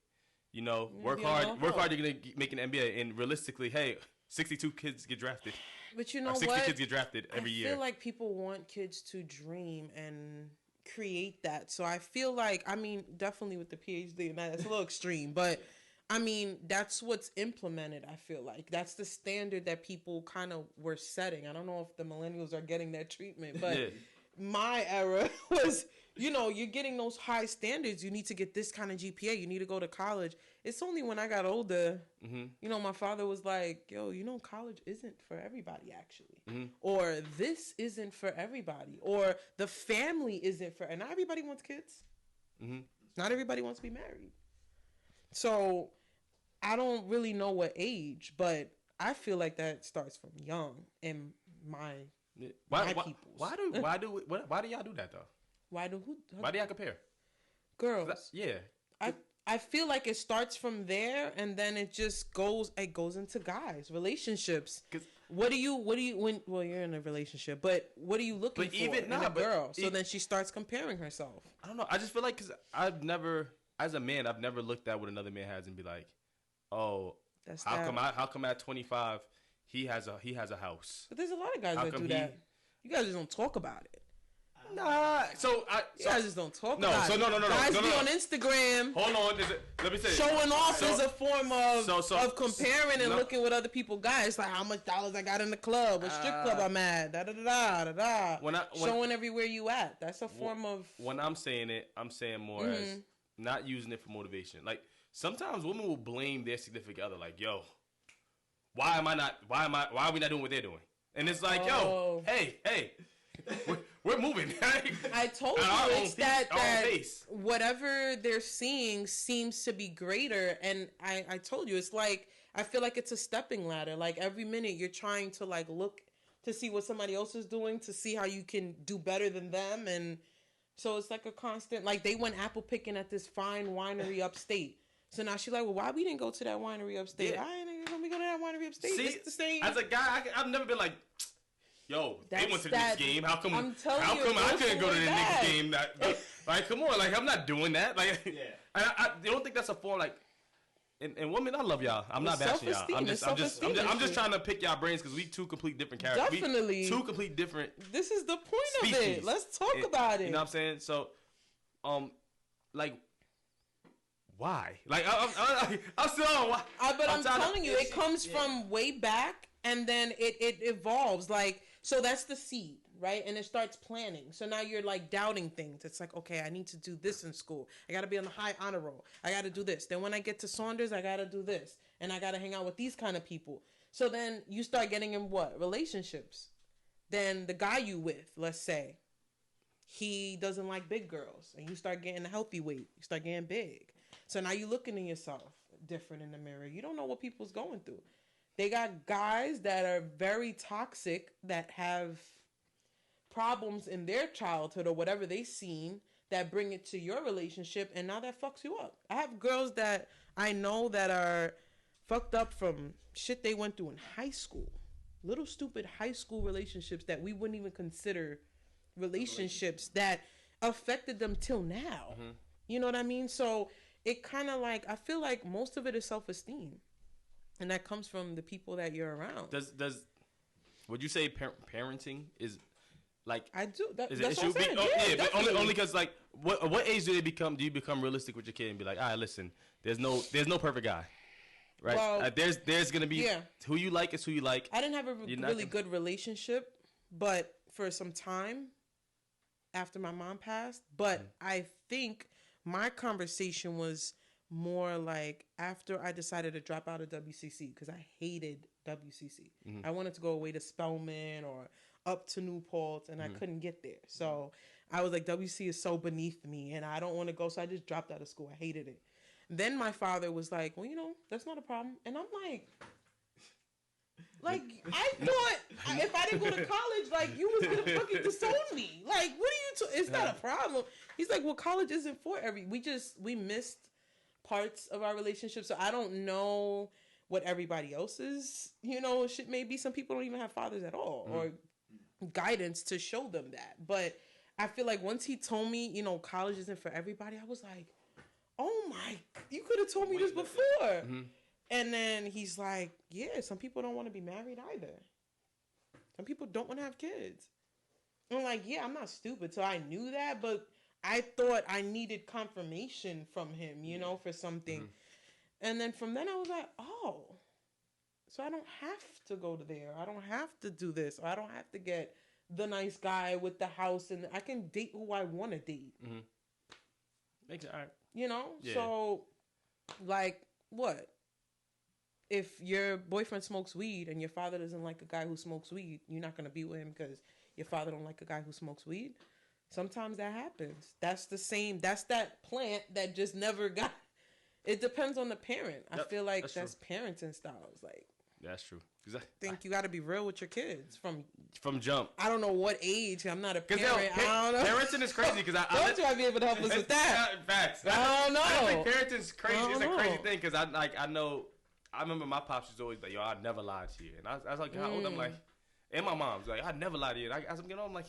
B: you know, work hard, you're gonna make an NBA. And realistically, hey, 62 kids get drafted.
A: But you know
B: 60
A: what?
B: kids get drafted every year.
A: I feel like people want kids to dream and create that. So I feel like, I mean, definitely with the PhD and that's a little extreme, but I mean, that's what's implemented, I feel like. That's the standard that people kind of were setting. I don't know if the millennials are getting that treatment, but my era was, you know, you're getting those high standards. You need to get this kind of GPA. You need to go to college. It's only when I got older, you know, my father was like, yo, you know, college isn't for everybody, actually. Or this isn't for everybody. Or the family isn't for... And not everybody wants kids. Not everybody wants to be married. So I don't really know what age, but I feel like that starts from young in my peoples.
B: Why do y'all do that though? Why do y'all compare?
A: Girls.
B: Yeah.
A: I feel like it starts from there and then it goes into guys, relationships. What do you well, you're in a relationship, but what are you looking for in a girl? So then she starts comparing herself.
B: I don't know. I just feel like because as a man, I've never looked at what another man has and be like, oh, how come at 25 he has a house?
A: But there's a lot of guys that do that. You guys just don't talk about it.
B: Nah. You
A: guys just don't talk about it.
B: No.
A: Guys be on Instagram.
B: Hold on. Let me say.
A: Showing off is a form of comparing and looking what other people got. It's like how much dollars I got in the club, what strip club I'm at, da. Showing everywhere you at. That's a form of.
B: When I'm saying it, I'm saying more as not using it for motivation. Like sometimes women will blame their significant other, like, yo, why are we not doing what they're doing? And it's like, yo, hey. We're moving.
A: I told you it's that whatever they're seeing seems to be greater, and I told you it's like I feel like it's a stepping ladder. Like every minute you're trying to like look to see what somebody else is doing, to see how you can do better than them, and so it's like a constant. Like they went apple picking at this fine winery upstate. So now she's like, well, why we didn't go to that winery upstate?
B: Yeah.
A: I ain't gonna go to that winery upstate.
B: See,
A: it's the same.
B: As a guy, I've never been like, yo, they went to this game. How come I couldn't go to the Knicks game? Like, come on, like I'm not doing that. Like, I don't think that's a form. Like, and women, I love y'all. I'm not bashing y'all. I'm just trying to pick y'all brains because we two complete different characters.
A: Definitely,
B: two complete different.
A: This is the point
B: species.
A: of it. Let's talk about it.
B: You know what I'm saying? So, like. Why? Like I'm still on.
A: But I'm telling you, it comes from way back, and then it evolves. Like so, that's the seed, right? And it starts planting. So now you're like doubting things. It's like, okay, I need to do this in school. I got to be on the high honor roll. I got to do this. Then when I get to Saunders, I got to do this, and I got to hang out with these kind of people. So then you start getting in what relationships? Then the guy you with, let's say, he doesn't like big girls, and you start getting a healthy weight. You start getting big. So now you're looking at yourself different in the mirror. You don't know what people's going through. They got guys that are very toxic that have problems in their childhood or whatever they've seen that bring it to your relationship, and now that fucks you up. I have girls that I know that are fucked up from shit they went through in high school. Little stupid high school relationships that we wouldn't even consider relationships that affected them till now. Mm-hmm. You know what I mean? So it kind of like, I feel like most of it is self-esteem. And that comes from the people that you're around.
B: Would you say parenting is like,
A: I do.
B: Is it issue? But only because like what age do you become realistic with your kid and be like, all right, listen, there's no perfect guy, right? Well, there's gonna be who you like is who you like.
A: I didn't have a really good relationship, but for some time after my mom passed. But I think my conversation was more like after I decided to drop out of WCC because I hated WCC. Mm-hmm. I wanted to go away to Spelman or up to Newport, and I couldn't get there. So I was like, WC is so beneath me, and I don't want to go. So I just dropped out of school. I hated it. Then my father was like, well, that's not a problem. And I'm like I thought if I didn't go to college, like, you was going to fucking disown me. Like, what are you it's not a problem. He's like, well, college isn't for we missed parts of our relationship. So I don't know what everybody else's, shit may be. Some people don't even have fathers at all or guidance to show them that. But I feel like once he told me, college isn't for everybody, I was like, oh my, you could have told me this before. Mm-hmm. And then he's like, yeah, some people don't want to be married either. Some people don't want to have kids. And I'm like, yeah, I'm not stupid. So I knew that, but I thought I needed confirmation from him, for something. Mm-hmm. And then from then I was like, oh, so I don't have to go to there. I don't have to do this. Or I don't have to get the nice guy with the house. And I can date who I want to date. Mm-hmm.
B: Makes it all right.
A: Yeah. So, like, what? If your boyfriend smokes weed and your father doesn't like a guy who smokes weed, you're not going to be with him because your father don't like a guy who smokes weed. Sometimes that happens. That's that plant that just never got. It depends on the parent. I feel like that's parenting styles. Like,
B: that's true.
A: I think you got to be real with your kids from
B: jump.
A: I don't know what age. I'm not a parent. I don't know.
B: Parenting is crazy because
A: I be able to help us with that.
B: Facts.
A: I don't know.
B: I think parenting is crazy. It's a crazy thing because I know. I remember my pops was always like, yo, I'd never lie to you. And I was like, how old? I'm like, and my mom's like, I'd never lie to you. And as I'm getting on, I'm like,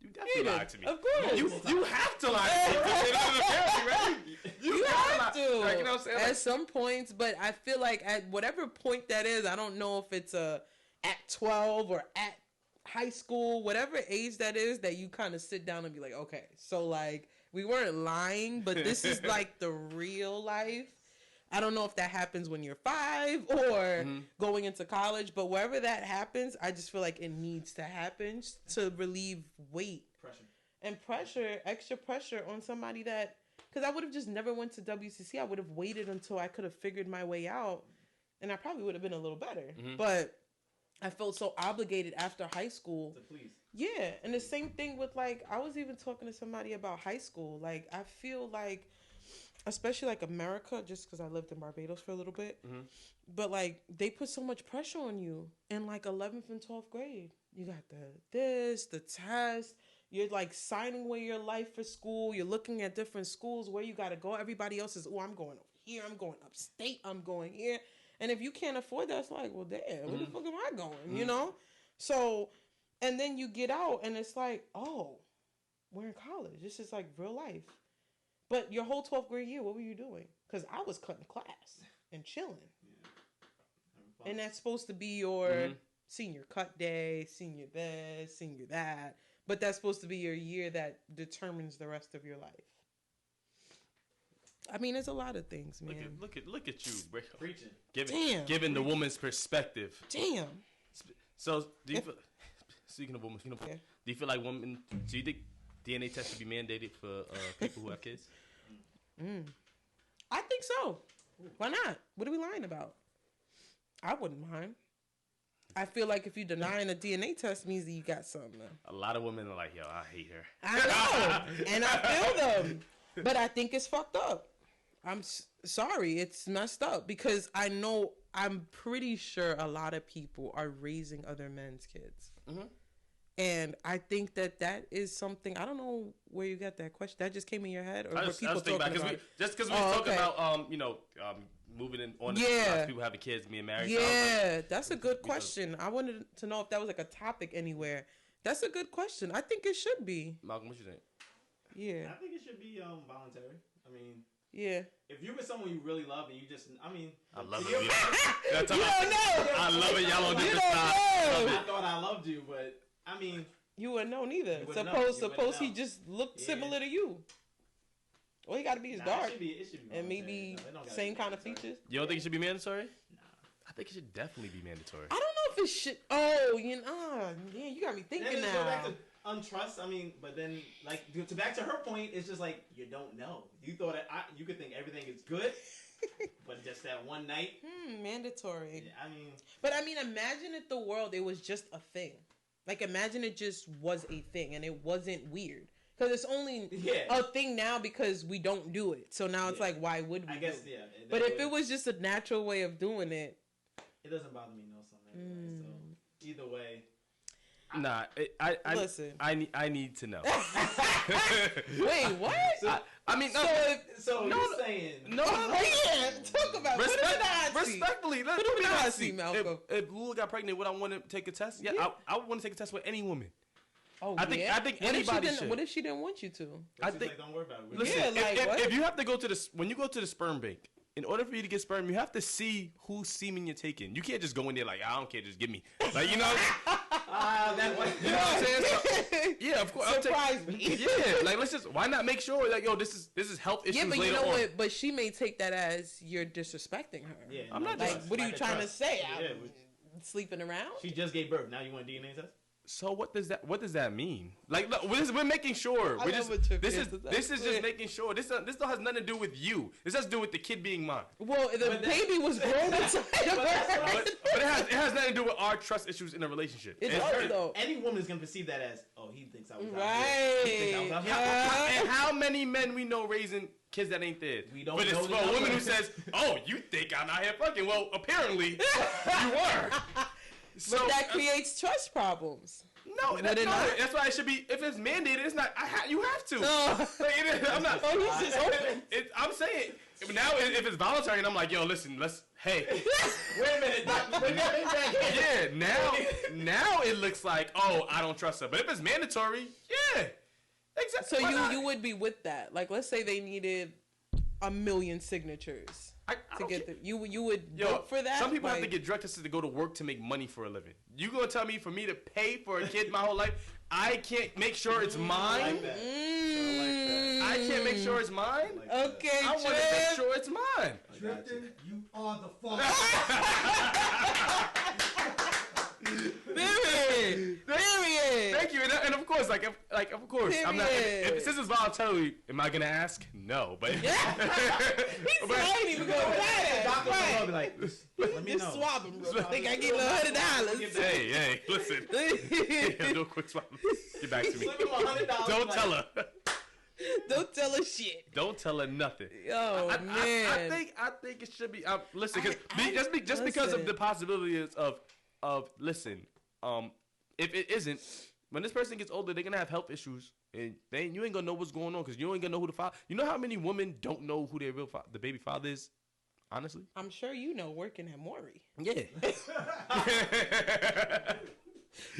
B: you definitely lied to me.
A: Of course.
B: You have to lie to me.
A: You have to. Like, you know what I'm saying? At some points, but I feel like at whatever point that is, I don't know if it's at 12 or at high school, whatever age that is, that you kind of sit down and be like, okay, so like, we weren't lying, but this is like the real life. I don't know if that happens when you're 5 or going into college, but wherever that happens, I just feel like it needs to happen to relieve weight. Extra pressure on somebody that, because I would have just never went to WCC. I would have waited until I could have figured my way out, and I probably would have been a little better. Mm-hmm. But I felt so obligated after high school.
C: To please.
A: Yeah, and the same thing with, like, I was even talking to somebody about high school. Like, I feel like, especially like America, just because I lived in Barbados for a little bit, but like they put so much pressure on you in like 11th and 12th grade. You got the test. You're like signing away your life for school. You're looking at different schools where you got to go. Everybody else is, oh, I'm going over here. I'm going upstate. I'm going here. And if you can't afford that, it's like, well, damn, where the fuck am I going? So, and then you get out and it's like, oh, we're in college. This is like real life. But your whole 12th grade year, what were you doing? Because I was cutting class and chilling. Yeah. And that's supposed to be your senior cut day, senior this, senior that. But that's supposed to be your year that determines the rest of your life. I mean, there's a lot of things, man.
B: Look at you, bro.
C: Preaching.
B: Giving the woman's perspective.
A: Damn.
B: So, speaking of women, do you feel like women, do you think DNA tests should be mandated for people who have kids?
A: I think so. Why not? What are we lying about? I wouldn't mind. I feel like if you're denying a DNA test means that you got something.
B: A lot of women are like, yo, I hate her.
A: I know. And I feel them. But I think it's fucked up. I'm sorry. It's messed up because I'm pretty sure a lot of people are raising other men's kids. Mm-hmm. And I think that is something. I don't know where you got that question. That just came in your head, or were people talking about it?
B: Just because we was talking about moving in on. Yeah. People having kids, being married.
A: Yeah, that's a good question. I wanted to know if that was like a topic anywhere. That's a good question. I think it should be.
B: Malcolm, what you think?
A: Yeah.
C: I think it should be voluntary. I mean,
A: yeah.
C: If you're with someone you really love and you just, I love
B: it. You don't know. I love it. Y'all on different sides.
C: I thought I loved you, but I mean,
A: you wouldn't know neither. Suppose he just looked similar to you. Well, he got to be his dark. It should be and maybe same kind of features.
B: You don't think it should be mandatory? Nah. I think it should definitely be mandatory.
A: I don't know if it should. Oh, you got me thinking now.
C: Go back to untrust. But then, like, back to her point, it's just like you don't know. You thought you could think everything is good, but just that one night.
A: Mandatory.
C: Yeah,
A: but imagine if the world it was just a thing. Like, imagine it just was a thing and it wasn't weird. Because it's only a thing now because we don't do it. So now it's like, why would we? I guess, But if it was just a natural way of doing it.
C: It doesn't bother me anyway. So, either way.
B: Nah,
A: listen.
B: I need to know.
A: Wait, what?
C: So you're saying...
A: No, talk about
B: respectfully, let me put it in the hot seat, Malcolm. If Lula got pregnant, would I want to take a test? Yeah, I would want to take a test with any woman.
A: Oh,
B: I think anybody should.
A: What if she didn't want you to?
C: I think don't worry about it.
B: Listen, if you have to go to when you go to the sperm bank, in order for you to get sperm, you have to see whose semen you're taking. You can't just go in there like, I don't care, just give me. Like, you know?
C: That way.
B: You know what I'm saying? So, yeah, of course.
A: Surprise me.
B: Yeah, like, let's just, why not make sure, like, yo, this is health issues later on.
A: Yeah, but you know what? But she may take that as you're disrespecting her.
C: Yeah,
A: I'm not like, what are you trying to say? Sleeping around?
C: She just gave birth. Now you want a DNA test?
B: So what does that mean? Like, look, we're making sure. This is just making sure. This don't has nothing to do with you. This has to do with the kid being mine.
A: Well, the baby was grown inside of her.
B: But it has nothing to do with our trust issues in a relationship.
A: It does, though.
C: Any woman is gonna perceive that as, oh, he thinks I was
A: right.
C: out here.
B: And how many men we know raising kids that ain't theirs?
C: We don't know.
B: For a woman who says, oh, you think I'm out here fucking? Well, apparently you were.
A: So, but that creates trust problems.
B: No, that's why it should be. If it's mandated, it's not. You have to. I'm not.
A: Oh, he's just open.
B: I'm saying now if it's voluntary, and I'm like, yo, listen, hey.
C: Wait a minute.
B: Yeah. Now it looks like, oh, I don't trust her. But if it's mandatory, yeah, exactly.
A: So you would be with that. Like, let's say they needed 1 million signatures. To get you would vote for that.
B: Some people have to get drug tested to go to work to make money for a living. You gonna tell me for me to pay for a kid my whole life, I can't make sure it's mine?
C: I like that.
B: I can't make sure it's mine?
A: Okay,
B: I want to make sure it's mine.
D: Drifting, you are the father.
A: Period.
B: Thank you. And of course, of course, I'm not. If since it's voluntary, am I gonna ask? No, but
A: I ain't even gonna say that.
C: Doctor will be like, let me know.
A: Swab him. I think I give him $100.
B: Hey, listen. Do a quick swap. Get back to me. Don't tell her.
A: Don't tell her shit.
B: Don't tell her nothing.
A: Oh man.
B: I think it should be. Listen, just because of the possibilities of listen. If it isn't, when this person gets older, they're gonna have health issues, and you ain't gonna know what's going on because you ain't gonna know who the father. You know how many women don't know who their the baby father is? Honestly,
A: I'm sure you know working at Maury.
B: Yeah.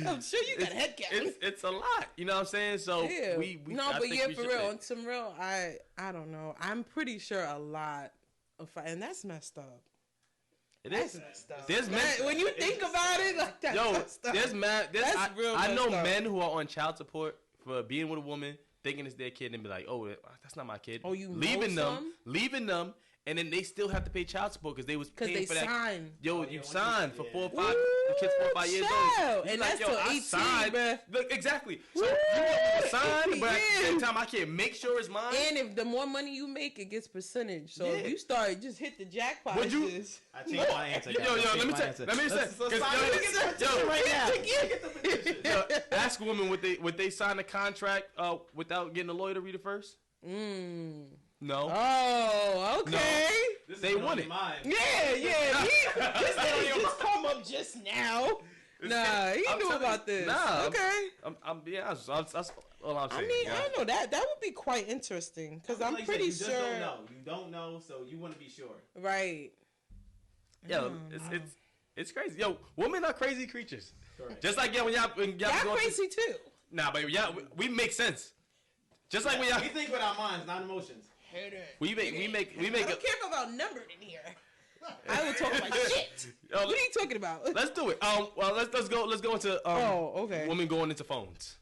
A: I'm sure you got a head count.
B: It's a lot. You know what I'm saying? So
A: yeah. For real.
B: Think.
A: On some real, I don't know. I'm pretty sure a lot of, and that's messed up.
B: It is.
A: There's men, when you think about it, like that's messed up.
B: That's real. I know men who are on child support for being with a woman, thinking it's their kid, and be like, "Oh, that's not my kid."
A: Oh, you
B: leaving them, and then they still have to pay child support because they was paying for that.
A: Signed.
B: You signed for 4 or 5. The kid's 4 or 5 years old.
A: And that's till 18, bruh.
B: Look, exactly. So you want to sign, but at the same time, I can't make sure it's mine.
A: And if the more money you make, it gets percentage. So if you start just hit the jackpot.
C: Would you? I changed my answer.
B: Yo, let me say. Ask women would they sign a contract without getting a lawyer to read it first? No.
A: Oh, okay.
B: No. They want it.
A: Yeah. This didn't just come up just now. Nah, he
B: I'm
A: knew
B: telling
A: about
B: you.
A: this.
B: Nah,
A: Okay.
B: I'm being honest. That's all I'm
A: I
B: saying.
A: mean,
B: yeah.
A: I don't know that would be quite interesting because I'm
C: Like you
A: pretty
C: said,
A: sure.
C: You just don't know. You don't know, so you want to be sure.
A: Right.
B: Yo, it's crazy. Yo, women are crazy creatures.
C: Correct.
B: Just like when y'all
A: Y'all crazy too.
B: Nah, but yeah, we make sense. Just like when y'all
C: we think with our minds, not emotions.
B: we make
A: I don't care about numbered in here. I will talk about shit.
B: Yo,
A: What are you talking about?
B: let's do it. Well, let's go into
A: okay.
B: women going into phones.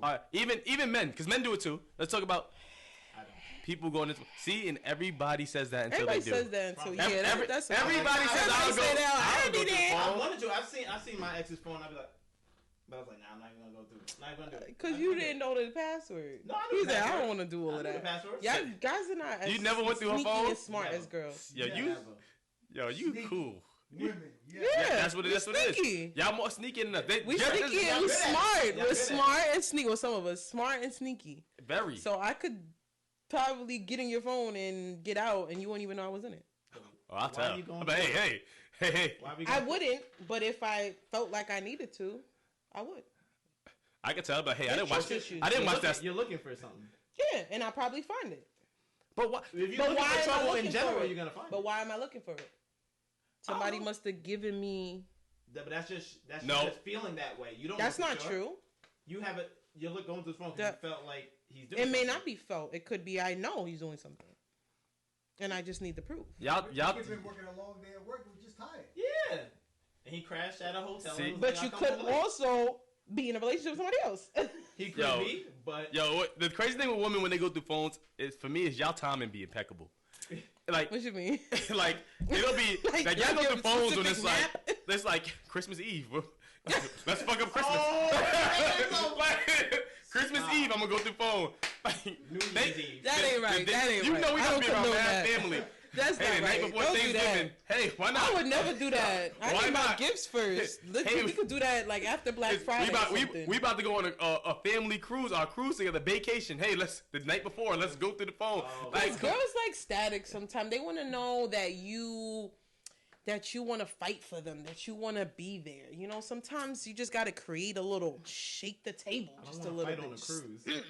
B: All right, even men, because men do it too. Let's talk about people going into and everybody says that until
A: Everybody
B: they do.
A: says that until that's
B: everybody says I'll go.
A: I
B: I'll go
A: did
B: through
A: it.
B: the
C: I
B: phone.
C: wanted to. I've seen my ex's phone. I'd be like, but I was like, nah, I'm not even gonna go through it. Not even gonna do it.
A: Because you didn't know the password.
C: No, I knew
A: He
C: the
A: said, I
C: password.
A: don't want to do all of
C: I knew the
A: that.
C: password.
A: Yeah, guys are not as
B: You never went through her
A: sneaky
B: phone?
A: and smart
C: Never.
A: as girls.
B: Yo, you
D: Sneaky.
B: cool.
D: Women,
A: Yeah,
B: That's what it is.
A: sneaky.
B: Y'all more sneaky than us.
A: We
B: Jerry,
A: sneaky
B: this-
A: and we
C: good at it.
A: smart.
C: Y'all
A: We're
C: good at
A: smart and sneaky. Well, some of us smart and sneaky.
B: Very.
A: So I could probably get in your phone and get out, and you won't even know I was in it.
B: Oh, I'll
C: Why
B: tell.
C: are you going
B: But
C: through
B: hey.
C: Why we
A: I
C: going
A: wouldn't, but if I felt like I needed to, I would.
B: I can tell, but hey, I didn't
A: Trust
B: watch.
A: issues.
B: I didn't watch that.
C: You're looking for something.
A: Yeah, and I'll probably find it.
B: But what?
C: If you're
A: But
C: looking
A: why
C: for
A: am I
C: trouble
A: looking
C: in general,
A: for it?
C: you're gonna find
A: But
C: it.
A: why am I looking for it? Somebody
C: know.
A: must have given me.
C: But that's just
B: No.
C: just feeling that way. You don't.
A: That's
C: know for
A: not
C: sure.
A: true.
C: You have it. You look going through his phone because
A: That-
C: you felt like he's doing.
A: It may
C: something.
A: not be felt. It could be I know he's doing something, and I just need the proof.
B: Y'all.
D: You've been working a long day at work. We're just tired.
C: Yeah. And he crashed at a hotel.
B: See?
C: and was
A: But
C: like,
A: you
C: "I'll come
A: could
C: home late."
A: also be in a relationship with somebody else.
C: He could
B: Yo.
C: be, but
B: Yo, the crazy thing with women when they go through phones is for me is y'all timing be impeccable. Like,
A: What you mean?
B: like it'll be
A: Like,
B: like y'all go
A: give
B: through
A: a
B: phones when
A: specific
B: it's like Christmas Eve. Let's fuck up Christmas.
C: Oh,
B: Like, Christmas Eve, I'm gonna go through phone. Like,
C: New Year's Eve.
A: That ain't right. That ain't
B: you
A: right.
B: know we
A: I
B: gotta
A: don't
B: be around
A: condone
B: mad
A: that.
B: family.
A: That's
B: Hey,
A: not
B: the night
A: right.
B: before
A: Don't do
B: Thanksgiving.
A: that.
B: Hey, why not?
A: I would never do that. I
B: Why
A: need my
B: not?
A: gifts first.
B: Hey,
A: We could do that like after Black Friday.
B: We about to go on a family cruise, our cruise together, vacation. Hey, the night before, let's go through the phone.
C: Oh.
B: Like,
A: Girls like static sometimes. They want to know that you want to fight for them, that you want to be there. You know, sometimes you just got to create a little, shake the table
C: I
A: just a
C: don't
A: little
C: wanna
A: bit.
C: fight on a cruise.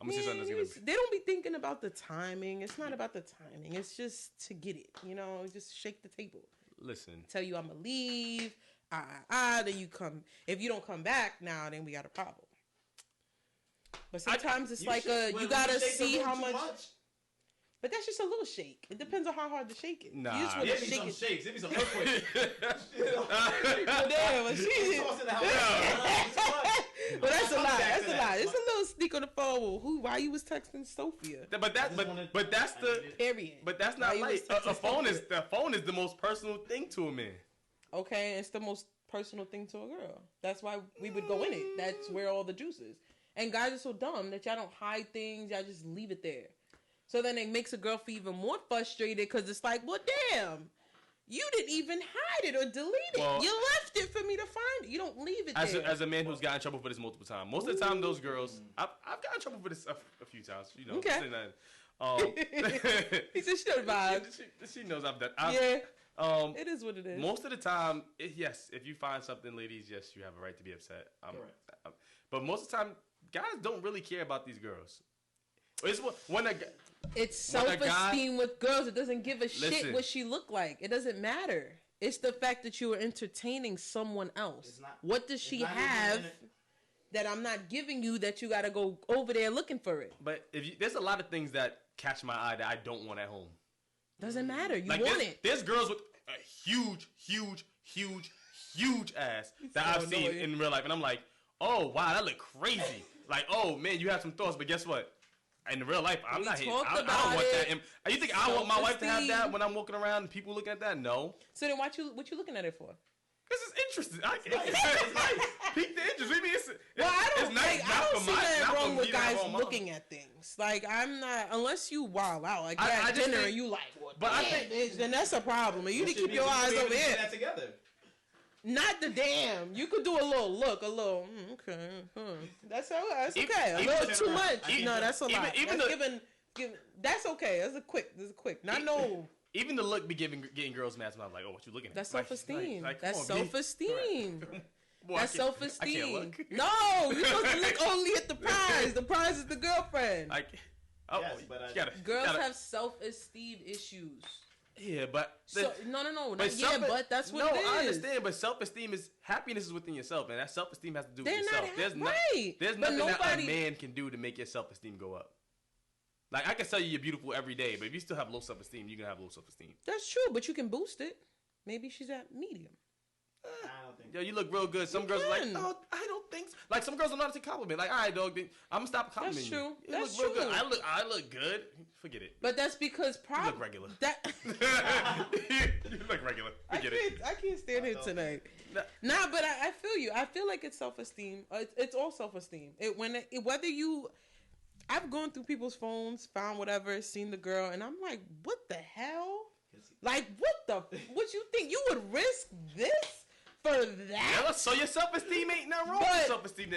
B: I'm gonna say something that's gonna be.
A: They don't be thinking about the timing. It's not about the timing. It's just to get it. You know, just shake the table.
B: Listen,
A: Tell you I'm gonna leave. Then you come. If you don't come back now, then we got a problem. But sometimes it's like you gotta see how much. But that's just a little shake. It depends on how hard the shake is.
B: Nah.
A: You just want
C: It'd
A: to
C: be
A: shake
C: some
A: it.
C: shakes. It'd be some earthquakes.
A: Well, damn, but she.
C: Sauce in the house.
A: But that's a
C: I'll come
A: lot.
C: back
A: That's
C: to
A: a
C: that.
A: lot. It's a little sneak on the phone. Well, why you was texting Sophia?
B: but that's the.
A: Period.
B: But that's
A: Why
B: not
A: you
B: like
A: was
B: a
A: texting
B: phone is the most personal thing to a man.
A: Okay, it's the most personal thing to a girl. That's why we would go in it. That's where all the juice is. And guys are so dumb that y'all don't hide things. Y'all just leave it there. So then it makes a girl feel even more frustrated because it's like, well, damn, you didn't even hide it or delete it.
B: Well,
A: You left it for me to find it. You don't leave it there.
B: As a man who's gotten in trouble for this multiple times, most of the time those girls, I've gotten in trouble for this a few times. You know,
A: Okay.
B: saying that.
A: He said, "Shut vibes."
B: She knows I've done.
A: Yeah, it is what it is.
B: Most of the time, yes, if you find something, ladies, yes, you have a right to be upset.
C: Correct.
B: But most of the time, guys don't really care about these girls. It's
A: It's
B: when a guy-
A: self-esteem with girls. It doesn't give a shit
B: Listen.
A: what she look like. It doesn't matter. It's the fact that you are entertaining someone else.
C: It's not-
A: What does
C: it's
A: she
C: not even
A: have
C: in it.
A: that I'm not giving you that you got to go over there looking for it?
B: But there's a lot of things that catch my eye that I don't want at home.
A: Doesn't matter. You
B: Like
A: want
B: there's,
A: it.
B: there's girls with a huge ass that
A: so
B: I've seen
A: annoying.
B: in real life, and I'm like, oh wow, that look crazy. Like, oh man, you have some thoughts, but guess what? In real life, I'm
A: We
B: not here.
A: talked
B: I don't
A: about
B: want that.
A: it.
B: And you think I want my wife to have that
A: Self-esteem.
B: when I'm walking around and people looking at that? No.
A: So then what you looking at it for?
B: This is interesting. It's nice. Pique the interest. Maybe it's
A: Well, I don't
B: it's nice.
A: think,
B: Not
A: I don't
B: for
A: see
B: my,
A: nothing
B: not
A: wrong
B: for
A: with
B: me to have
A: guys
B: on my-
A: looking at things. Like, I'm not, unless you wild out. Like,
B: I
A: you're at
B: just
A: dinner
B: think-
A: and you like, well,
B: but I
A: damn,
B: think-
A: bitch, then that's a problem. And you need to
C: Should
A: keep your
C: be-
A: eyes
C: we should
A: over
C: be doing
A: here.
C: that together.
A: Not the damn. You could do a little look, a little, okay. That's okay. A
B: Even-
A: little too much.
C: even-
A: No, that's a lot.
B: even
A: That's
B: the-
A: that's okay. That's a quick. Not no
B: even the look be getting girls mad. I'm like, oh, what you looking at?
A: That's self-esteem.
B: Like,
A: That's
B: come on,
A: self-esteem.
B: Boy,
A: That's
B: I can't
A: self-esteem.
B: look.
A: No, you're supposed to look only at the prize. The prize is the girlfriend.
C: Yes, but
A: Girls have self-esteem issues.
B: Yeah, but
A: no. But that's what it is.
B: I understand, but self-esteem is happiness is within yourself, and that self-esteem has to do with yourself. There's nothing that a man can do to make your self-esteem go up. Like, I can tell you you're beautiful every day, but if you still have low self-esteem, you're gonna have low self-esteem.
A: That's true, but you can boost it. Maybe she's at medium.
C: I don't think.
B: Yo, you look real good. Some girls are like, oh, I don't think so. Like, some girls don't know how to take compliment. Like, all right, dog, I'm gonna stop complimenting you.
A: That's
B: You
A: true.
B: look real good. I look good. Forget it.
A: But that's because
B: You look regular. You look regular. Forget it.
A: I can't stand here tonight. Nah, but I feel you. I feel like it's self-esteem. It's all self-esteem. I've gone through people's phones, found whatever, seen the girl, and I'm like, what the hell? Like, what you think? You would risk this for that?
B: Yeah, so your self-esteem ain't nothing wrong with self-esteem.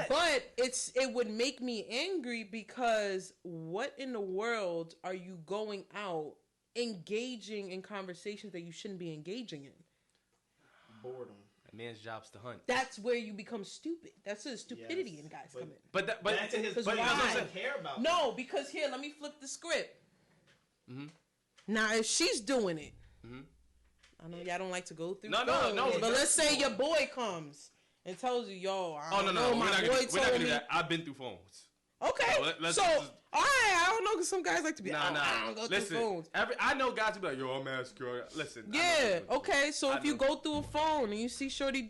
A: But it would make me angry because what in the world are you going out engaging in conversations that you shouldn't be engaging in?
C: Boredom.
B: A man's job's to hunt.
A: That's where you become stupid. That's where the stupidity in guys come in.
C: But that's his. But he doesn't care about.
A: No, because here, let me flip the script.
B: Mm-hmm.
A: Now, if she's doing it, I know y'all don't like to go through phones, but let's say your boy comes and tells you, "Yo, I don't know, my boy told me."
B: I've been through phones.
A: Okay, all right, I don't know because some guys like to be. I don't go through phones.
B: I know guys who be like, "Yo, I'm asking." Listen.
A: Yeah. Okay. So if you go through a phone and you see Shorty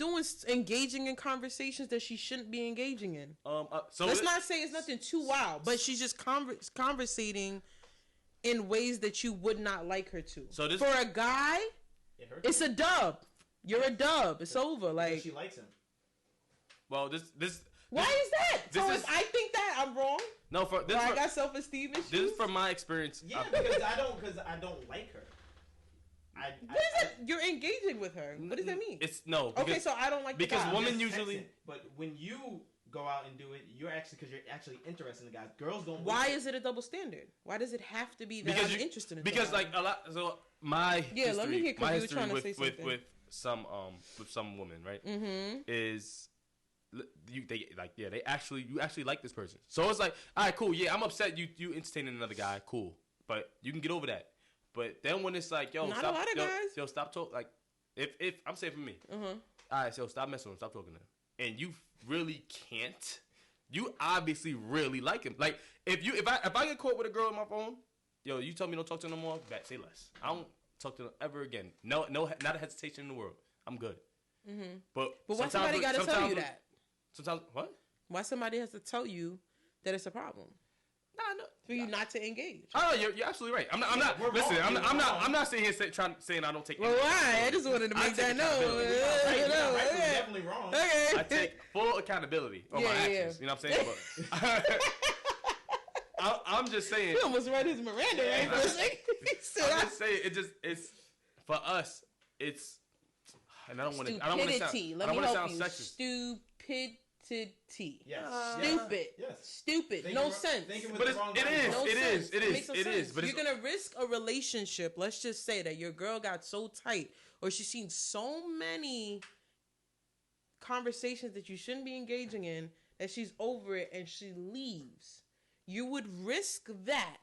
A: engaging in conversations that she shouldn't be engaging in,
B: so
A: let's not say it's nothing too wild, but she's just conversating in ways that you would not like her to. So for a guy, it's a dub. You're a dub. It's over. Like
C: she likes him.
A: Well, this. Why is that? So if I think that, I'm wrong.
B: No,
A: I got self-esteem issues.
B: This is from my experience.
C: Yeah, because I don't like her.
A: What is that? You're engaging with her. What does that mean?
B: Okay,
A: so I don't like
B: because women usually.
C: But when you go out and do it, you're actually interested in the guys. Girls don't.
A: Why is it a double standard? Why does it have to be that I'm interested in?
B: Because like a lot. So my history,
A: let me hear.
B: My
A: you
B: history
A: were trying to say something.
B: with some women, right? Mm-hmm. Is they actually like this person. So it's like, all right, cool. Yeah, I'm upset you entertaining another guy. Cool, but you can get over that. But then when it's like, yo, stop talking. Like, if I'm saying for me, all right, so stop messing with him, stop talking to him, and you really can't. You obviously really like him. Like, if I get caught with a girl on my phone, yo, you tell me don't talk to her no more. Say less. I don't talk to them ever again. No, not a hesitation in the world. I'm good. Mm-hmm. But
A: why somebody got to tell you that?
B: Sometimes what?
A: Why somebody has to tell you that it's a problem?
B: No.
A: For you not to engage.
B: Oh, you're absolutely right. I'm not sitting here saying I don't take.
A: Well, why? I just wanted to make that known.
C: Definitely wrong.
A: Okay.
B: I take full accountability on my actions. You know what I'm saying? But I'm just saying.
A: He almost read his Miranda right?
B: I'm just saying. It's for us. It's. And I don't want to sound sexist. Stupidity.
C: Yes.
A: Stupid.
C: Yes.
A: Stupid. No sense.
B: But it is. But
A: you're going to risk a relationship. Let's just say that your girl got so tight or she's seen so many conversations that you shouldn't be engaging in that she's over it and she leaves. You would risk that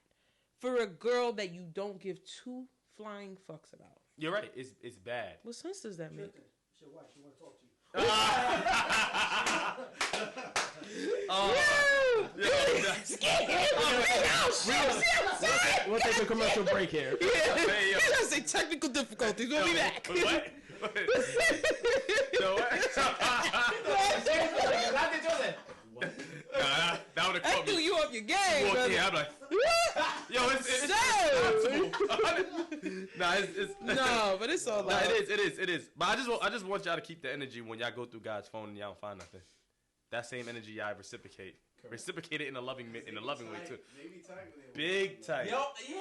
A: for a girl that you don't give two flying fucks about.
B: You're right. It's bad.
A: What sense does that make?
D: She want to talk to you.
C: We'll take a commercial break here.
A: That's a technical difficulty. We'll be back.
B: What? That would have
A: I threw you off your game, brother.
B: I'm like, yo, it's
A: no, but it's all right.
B: It is. But I just want y'all to keep the energy when y'all go through God's phone and y'all don't find nothing. That same energy y'all reciprocate. Correct. Reciprocate it in a loving way too.
D: Maybe tight with him.
B: Big tight.
C: Yo, yeah.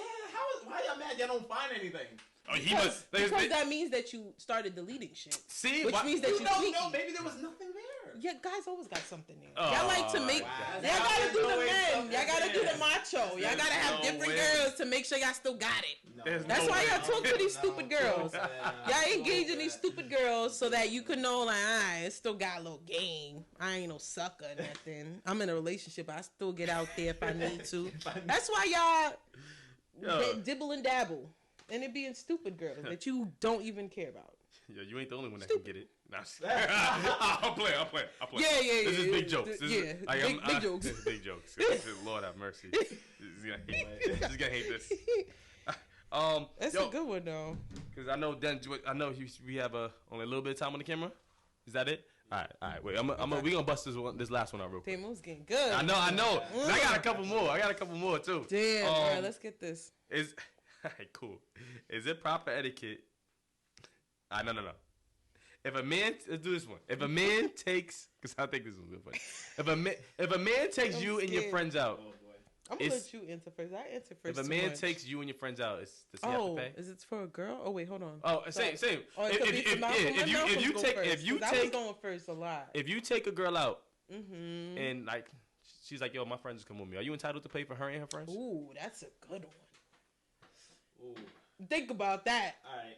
C: Why y'all mad? Y'all don't find anything.
B: Oh,
A: because that means that you started deleting shit.
B: See,
A: which means that you
C: don't know. Maybe there was nothing there.
A: Yeah, guys always got something there.
B: Oh,
A: Y'all like to make.
C: wow.
A: Y'all gotta do
C: No
A: the
C: way
A: men.
C: something
A: Y'all gotta do
C: there.
A: the macho. Y'all
B: There's
A: gotta have
B: no
A: different
B: way.
A: girls to make sure y'all still got it.
C: No.
B: There's
A: That's
B: no
A: why
B: way.
A: y'all talk to these
C: No,
A: stupid
C: don't
A: girls.
C: say that.
A: Y'all
C: Don't
A: engage
C: say
A: in these
C: that.
A: stupid girls so that you could know, like, it still got a little game. I ain't no sucker or nothing. I'm in a relationship. I still get out there if I need to. That's why y'all
B: Yo.
A: dibble and dabble. And it being stupid girls that you don't even care about.
B: Yo, you ain't the only one that can get it. Nah, I'm playing.
A: Yeah.
B: This is big jokes. This
A: Yeah,
B: is, like,
A: big jokes.
B: This is big jokes. This is, Lord have mercy. This is gonna hate this.
A: That's a good one, though.
B: Because I know we have only a little bit of time on the camera. Is that it? All right. Wait, we gonna bust this last one out real quick.
A: Damn, it was getting good.
B: I know. I got a couple more too.
A: Damn. All right, let's get this.
B: Is cool. Is it proper etiquette? No. If a man, let's do this one. If a man takes, because I think this is real funny. If a man takes
A: I'm
B: you and your
A: scared.
B: friends out,
C: Oh boy.
A: I'm gonna
B: It's-
A: let you answer first. I answer first.
B: if a
A: too
B: man
A: much.
B: takes you and your friends out, does he have to pay?
A: Is it for a girl? Oh wait, hold on.
B: Oh, same.
A: Oh, it could be for Malcolm. Let Malcolm
B: if you
A: go
B: take
A: first,
B: if you
A: 'cause I was
B: take
A: going first a lot.
B: if you take a girl out
A: Mm-hmm.
B: and like she's like, yo, my friends come with me, are you entitled to pay for her and her friends?
A: Ooh, that's a good one.
C: Ooh.
A: Think about that.
C: All right.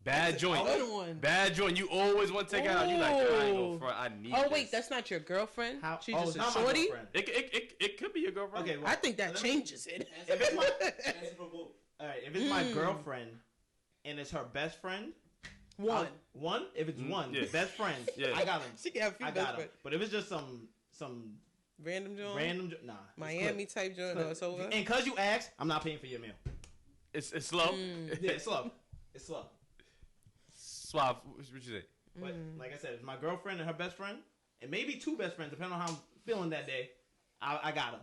B: Bad joint.
A: Good one.
B: Bad joint. You always want to take her out. You like, yo, I ain't
A: Ooh.
B: gonna front. I need.
A: Oh
B: this.
A: wait, that's not your girlfriend.
C: How?
A: She's
C: oh,
A: just a
C: not my
A: shorty.
C: girlfriend.
B: It could be your girlfriend.
C: Okay. Well,
A: I think that changes it.
C: If it's my,
D: Answer for both.
C: all right. If it's my
A: Mm.
C: girlfriend and it's her best friend.
A: One.
C: One. If it's one,
B: yeah.
C: best friend.
B: Yeah.
C: I got him.
A: She can have a few
C: I
A: best
C: got him.
A: friends.
C: But if it's just some
A: Random joint.
C: random, nah. it's
A: Miami
C: quick.
A: type joint. No, it's over.
C: And cause you asked, I'm not paying for your meal.
B: It's slow.
A: Mm.
C: Yeah, it's slow. It's slow.
B: Suave. What you say?
C: But
A: Mm.
C: like I said, it's my girlfriend and her best friend, and maybe two best friends, depending on how I'm feeling that day. I got them.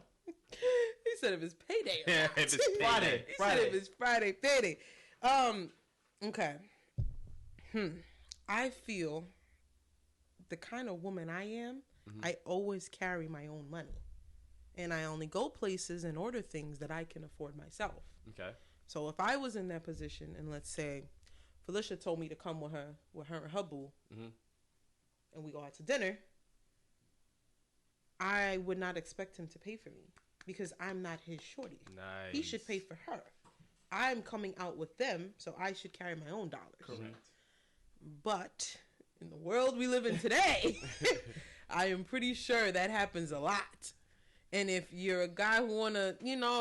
A: He said if it's payday. or
B: Yeah,
A: not.
B: if it's
C: Friday.
A: He said if it's Friday payday. Okay. I feel the kind of woman I am, I always carry my own money. And I only go places and order things that I can afford myself.
B: Okay.
A: So if I was in that position and let's say Felicia told me to come with her and her boo, and we go out to dinner, I would not expect him to pay for me because I'm not his shorty.
B: Nice.
A: He should pay for her. I'm coming out with them, so I should carry my own dollars.
C: Correct.
A: But in the world we live in today, I am pretty sure that happens a lot. And if you're a guy who wanna,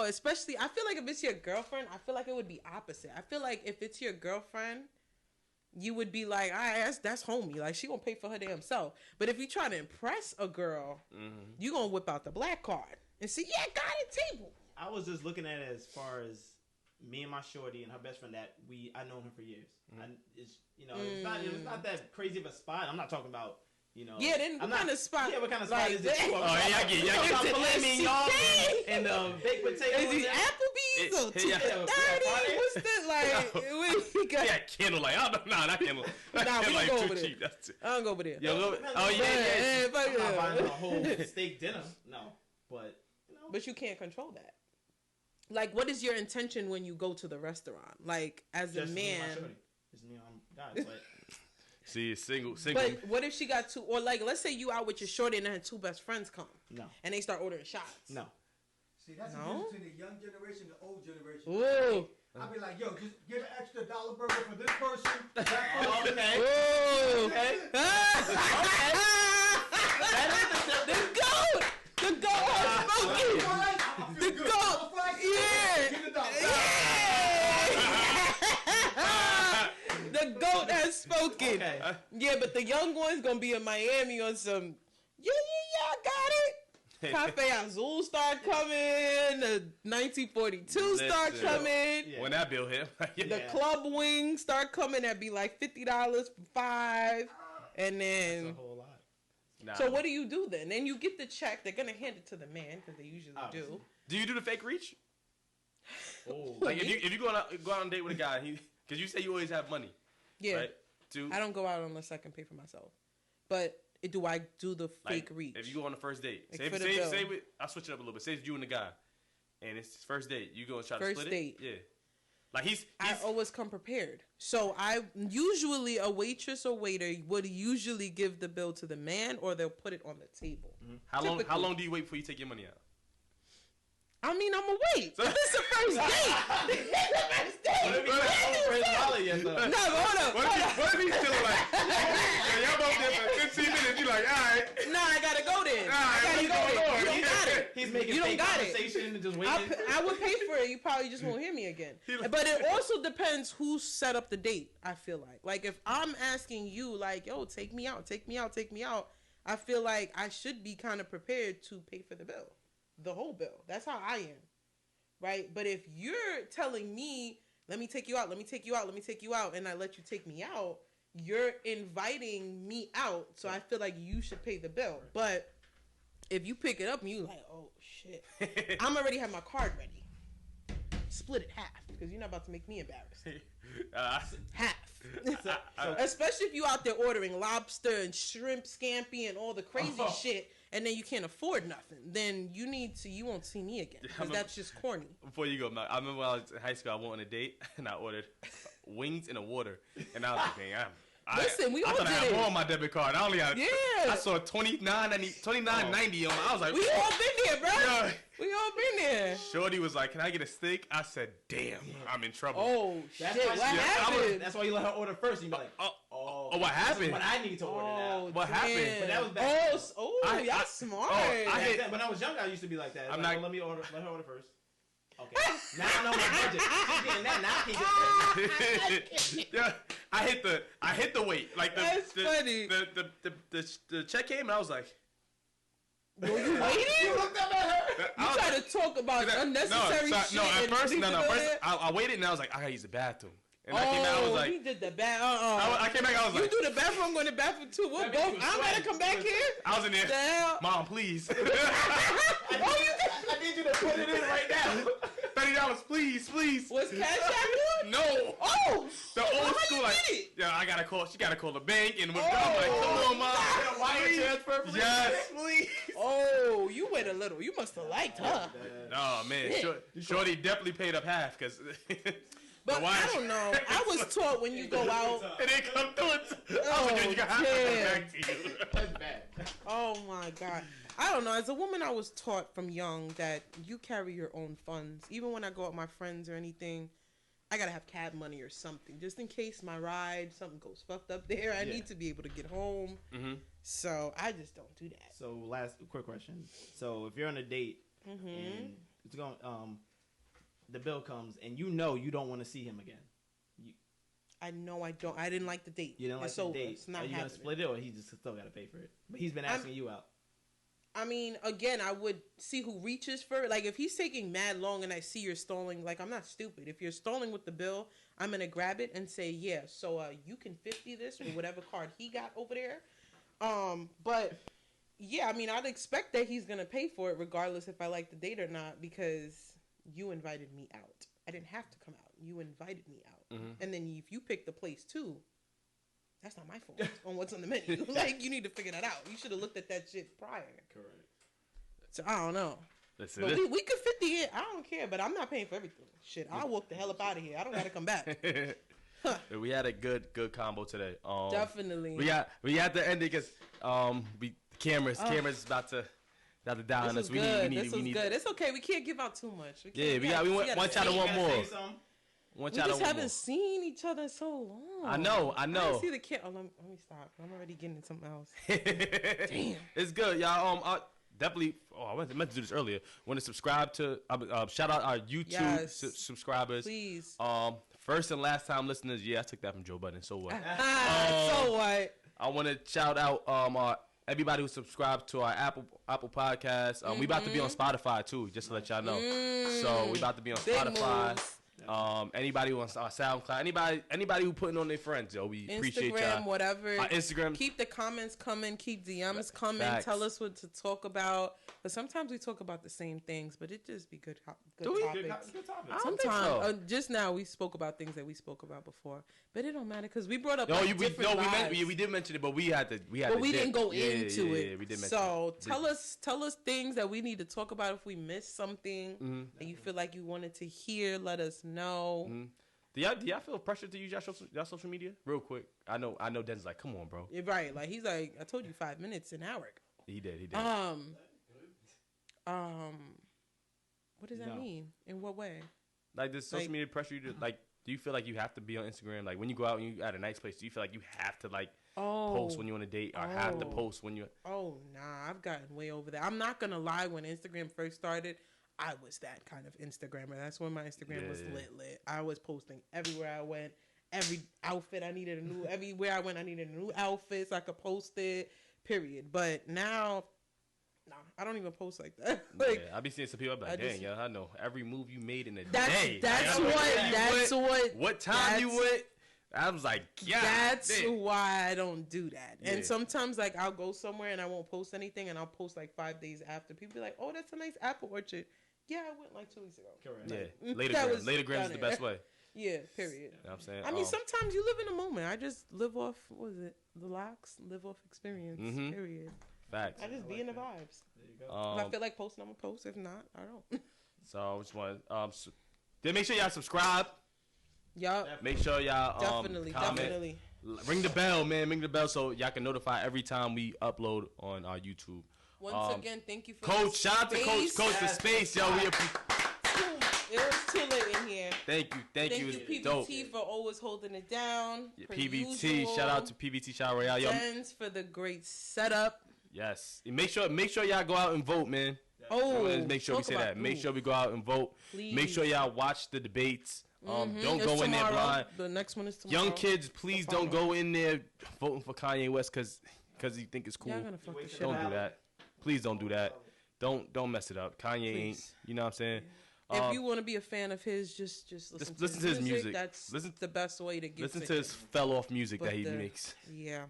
A: especially, I feel like if it's your girlfriend, I feel like it would be opposite. I feel like if it's your girlfriend, you would be like, all right, that's homie. Like, she gonna pay for her damn self. But if you try to impress a girl, you gonna whip out the black card and say, yeah, got it, table.
C: I was just looking at it as far as me and my shorty and her best friend that I've known her for years. It's not that crazy of a spot. I'm not talking about,
A: Yeah, then what kind of spot?
C: Yeah, what kind of spot
A: Like
C: is it?
A: that?
C: too?
B: Oh, yeah, I get
A: Is
C: I'm
A: it
C: filet mignon
A: SCK?
C: and baked potatoes.
A: Is he
C: and-
A: Applebee's or
B: Yeah,
A: $2.30?
C: Friday?
A: What's that like? What he got?
B: Yeah, candlelight. That candle. That
A: Nah, we
B: candlelight
A: don't go
B: too
A: over there.
B: cheap. That's it.
A: I don't go over there.
B: Yo, look. Oh
A: Yeah,
B: yeah.
A: fuck
C: I'm not
A: yeah.
C: buying her a whole steak dinner. No, but
A: But you can't control that. Like, what is your intention when you go to the restaurant? Like, as a
C: just me and my
A: man.
C: shorty. Just me and guys. But
B: See, it's single.
A: But what if she got two, or like, let's say you out with your shorty and her two best friends come.
C: no,
A: And they start ordering shots.
C: no.
D: See, that's
A: No?
D: the difference between the young generation and the old generation.
A: Ooh.
D: I'll be like, yo, just give an extra $1 burger for this person, that person.
C: Oh, okay.
A: Ooh.
C: Okay.
A: The goat! The goat has spoken!
D: Alright, I feel
A: The
D: good.
A: goat!
D: I'm fine.
A: Yeah!
D: Give the $1.
A: Yeah! The goat has spoken.
C: Okay.
A: Yeah, but the young one's gonna be in Miami on some. Yeah, I got it. Cafe Azul start coming. The 1942 start
B: Listen.
A: coming.
C: Yeah.
B: When that bill hit,
A: The
C: Yeah.
A: club wings start coming. That'd be like $50 for 5, and
C: That's
A: then.
C: a whole lot.
B: Nah.
A: So what do you do then? Then you get the check. They're gonna hand it to the man because they usually
C: Obviously.
A: do.
B: Do you do the fake reach?
C: Oh,
B: Like if you go on a date with a guy, because you say you always have money,
A: Yeah,
B: right?
A: I don't go out unless I can pay for myself. But do I do the fake reach?
B: If you go on the first date,
A: Like for the bill.
B: I'll switch it up a little bit. Say it's you and the guy, and it's his first date. You go and try to
A: First
B: split
A: date.
B: it. Yeah. Like
A: I always come prepared. So I usually a waitress or waiter would usually give the bill to the man, or they'll put it on the table.
B: Mm-hmm. How long do you wait before you take your money out?
A: I mean, I'm gonna wait. This is the first date.
C: What if he's not over his wallet yet, though?
A: No, hold up.
B: What if he's still like, y'all both there for 15 minutes? You like, all right.
A: Nah, I gotta go then.
B: I gotta go there.
A: You don't got it.
C: He's making
A: You don't
C: fake
A: got
C: conversation and just waiting.
A: I would pay for it. You probably just won't hear me again. But it also depends who set up the date, I feel like. Like, if I'm asking you, like, yo, take me out, I feel like I should be kind of prepared to pay for the bill. The whole bill. That's how I am. Right? But if you're telling me, let me take you out, and I let you take me out, you're inviting me out, so I feel like you should pay the bill. But if you pick it up and you like, oh, shit, I'm already have my card ready. Split it half, because you're not about to make me embarrassed. Half. Especially if you out there ordering lobster and shrimp scampi and all the crazy shit, and then you can't afford nothing, then you won't see me again, because that's just corny.
B: Before you go, I remember when I was in high school, I went on a date, and I ordered wings and a water, and I was like, man,
A: we all
B: I thought
A: did
B: I had
A: it.
B: more on my debit card. I only had, I saw $29.90 on my, I was like,
A: we all been there, bro.
B: Yeah.
A: We all been there.
B: Shorty was like, can I get a steak? I said, damn, I'm in trouble.
A: Oh,
C: That's
A: shit,
C: why
A: what happened?
C: That's why you let her order first. And you be like,
B: what happened?
C: What I need to order now.
B: What happened?
C: But that was back.
A: Y'all smart.
C: When I was younger, I used to be like that. Let her order first. Okay. Now I know my budget. She's getting that. Now I can't get
B: Yeah, I hit the weight. Like
A: That's funny.
B: The check came and I was like,
A: were you waiting?
C: You looked up at her.
A: You try to talk about unnecessary shit.
B: At first I waited and I was like, I gotta use the bathroom. And I came back, I was like,
A: he did the bath.
B: I came back, I was like,
A: you do the bathroom, I'm going to the bathroom too. We'll both. I'm gonna come back here.
B: I was in there.
A: The hell?
B: Mom, please.
C: I need you to put it in right now.
B: $30, please.
A: Was Cash App?
B: No.
A: Oh.
B: The old school, like,
A: did it?
B: yeah, she gotta call the bank and withdraw. I'm like, come on, Mom.
C: Get a wire transfer, please.
B: Yes, please.
A: Oh, you went a little. You must have liked her.
B: Oh man, Shorty definitely paid up half because.
A: But I don't know. I was taught when you go out.
B: It didn't come through it. I was like, you gotta have to come back to you.
C: That's bad.
A: Oh my God. I don't know. As a woman, I was taught from young that you carry your own funds. Even when I go out with my friends or anything, I gotta have cab money or something, just in case my ride, something goes fucked up there. I need to be able to get home. Mm-hmm. So I just don't do that.
C: So last quick question. So if you're on a date and it's going, the bill comes and you don't want to see him again.
A: I know I don't. I didn't like the date.
C: You didn't like the date.
A: It's not
C: Are you
A: happening.
C: gonna split it, or he just still got to pay for it? But he's been asking you out.
A: I mean, again, I would see who reaches for it. Like, if he's taking mad long and I see you're stalling, like, I'm not stupid. If you're stalling with the bill, I'm going to grab it and say, yeah, so you can 50 this or whatever card he got over there. But, yeah, I mean, I'd expect that he's going to pay for it regardless if I like the date or not, because you invited me out. I didn't have to come out. You invited me out. Mm-hmm. And then if you pick the place, too, that's not my fault on what's on the menu. Like, you need to figure that out. You should have looked at that shit prior.
C: Correct.
A: So, I don't know.
B: Listen,
A: but we could 50 it. I don't care, but I'm not paying for everything. Shit, I'll walk the hell up out of here. I don't got to come back.
B: We had a good combo today.
A: Definitely.
B: We had to end it because cameras about to die on us. We need
A: good. It's okay. We can't give out too much.
B: We want y'all to want more.
A: We just haven't seen each other in so long.
B: I know.
A: I see the kid. Oh, let me stop. I'm already getting into something else. Damn.
B: It's good, y'all. Definitely. Oh, I meant to do this earlier. Want to subscribe to? Shout out our YouTube subscribers.
A: Please.
B: First and last time listeners. Yeah, I took that from Joe Budden. So what?
A: So what?
B: I want to shout out everybody who subscribed to our Apple Podcast. We about to be on Spotify too, just to let y'all know. So we about to be on Spotify.
A: Moves.
B: Anybody who wants our SoundCloud, anybody who putting on their friends, yo, we appreciate y'all.
A: Instagram, whatever.
B: Instagram.
A: Keep the comments coming. Keep DMs coming.
B: Facts.
A: Tell us what to talk about. But sometimes we talk about the same things, but it just be good topics.
C: Good topics.
A: Sometimes, just now we spoke about things that we spoke about before, but it don't matter because we brought up.
B: We did mention it, but we didn't
A: go into it.
B: Yeah, we did mention
A: so tell us things that we need to talk about if we missed something and you feel like you wanted to hear. Let us know.
B: Do y'all feel pressure to use y'all social media? Real quick. I know Den's like, come on, bro.
A: Yeah, right. Like, he's like, I told you 5 minutes, an hour ago.
B: He did.
A: What does that mean? In what way?
B: Like, this social media pressure, like, do you feel like you have to be on Instagram? Like, when you go out and you at a nice place, do you feel like you have to, like, post when you're on a date or have to post when you're...
A: Oh, nah. I've gotten way over that. I'm not going to lie. When Instagram first started, I was that kind of Instagrammer. That's when my Instagram was lit. I was posting everywhere I went. Every outfit I needed a new... Everywhere I went, I needed a new outfit so I could post it, period. But now... Nah, I don't even post like that. Like,
B: I be seeing some people like, dang, yo, I know every move you made in a day. What time you went. I was like, yeah.
A: That's why I don't do that. Yeah. And sometimes, like, I'll go somewhere and I won't post anything, and I'll post like 5 days after. People be like, oh, that's a nice apple orchard. Yeah, I went like 2 weeks ago.
C: Correct.
B: Yeah, later gram is the best way.
A: Yeah, period.
B: You know what I'm saying?
A: I mean, sometimes you live in a moment. I just live off, what is it? The locks? Live off experience, period.
B: Facts.
A: I just be in the vibes.
C: There you go.
A: If I feel like posting, I'm going to post. If not, I don't.
B: So I just want then make sure y'all subscribe.
A: Yup.
B: Make sure y'all comment.
A: Definitely.
B: Ring the bell, man. Ring the bell so y'all can notify every time we upload on our YouTube.
A: Once again, thank you for
B: Coach. Shout out to Coach for space, yo.
A: It was too late in here.
B: Thank you.
A: Thank you, PVT,
B: dope.
A: for always holding it down.
B: Yeah, PVT.
A: Usual.
B: Shout out to PVT Shout Royale. Yo.
A: Thanks for the great setup.
B: Yes. Make sure y'all go out and vote, man. Make sure we say that. Make sure we go out and vote.
A: Please.
B: Make sure y'all watch the debates. Don't go in there blind.
A: The next one is tomorrow.
B: Young kids, please don't go in there voting for Kanye West because you think it's cool.
A: Y'all gonna fuck the shit
B: Don't
A: up.
B: do that. Please don't do that. Don't mess it up. Kanye ain't. You know what I'm saying?
A: If you want to be a fan of his, just listen to
B: his music.
A: That's the best way to get.
B: Listen to his fell-off music that he makes.
A: Yeah.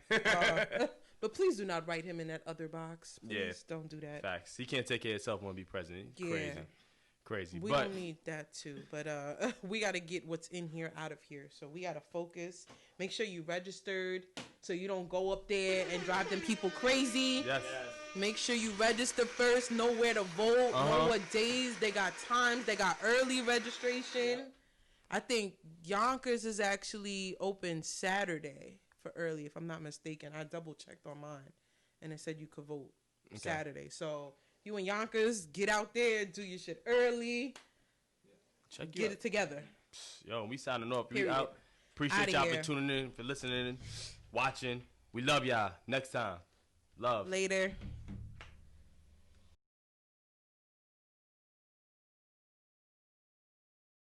A: But please do not write him in that other box. Please don't do that.
B: Facts. He can't take care of himself when he be president. Crazy.
A: We don't need that too. But we got to get what's in here out of here. So we got to focus. Make sure you registered so you don't go up there and drive them people crazy.
B: Yes.
A: Make sure you register first. Know where to vote. Know what days. They got times. They got early registration. I think Yonkers is actually open Saturday for early, if I'm not mistaken. I double checked on mine, and it said you could vote Saturday. So you and Yonkers, get out there, do your shit early. Get it together.
B: Yo, we signing off. We out. Appreciate y'all for tuning in, for listening, watching. We love y'all. Next time. Love.
A: Later.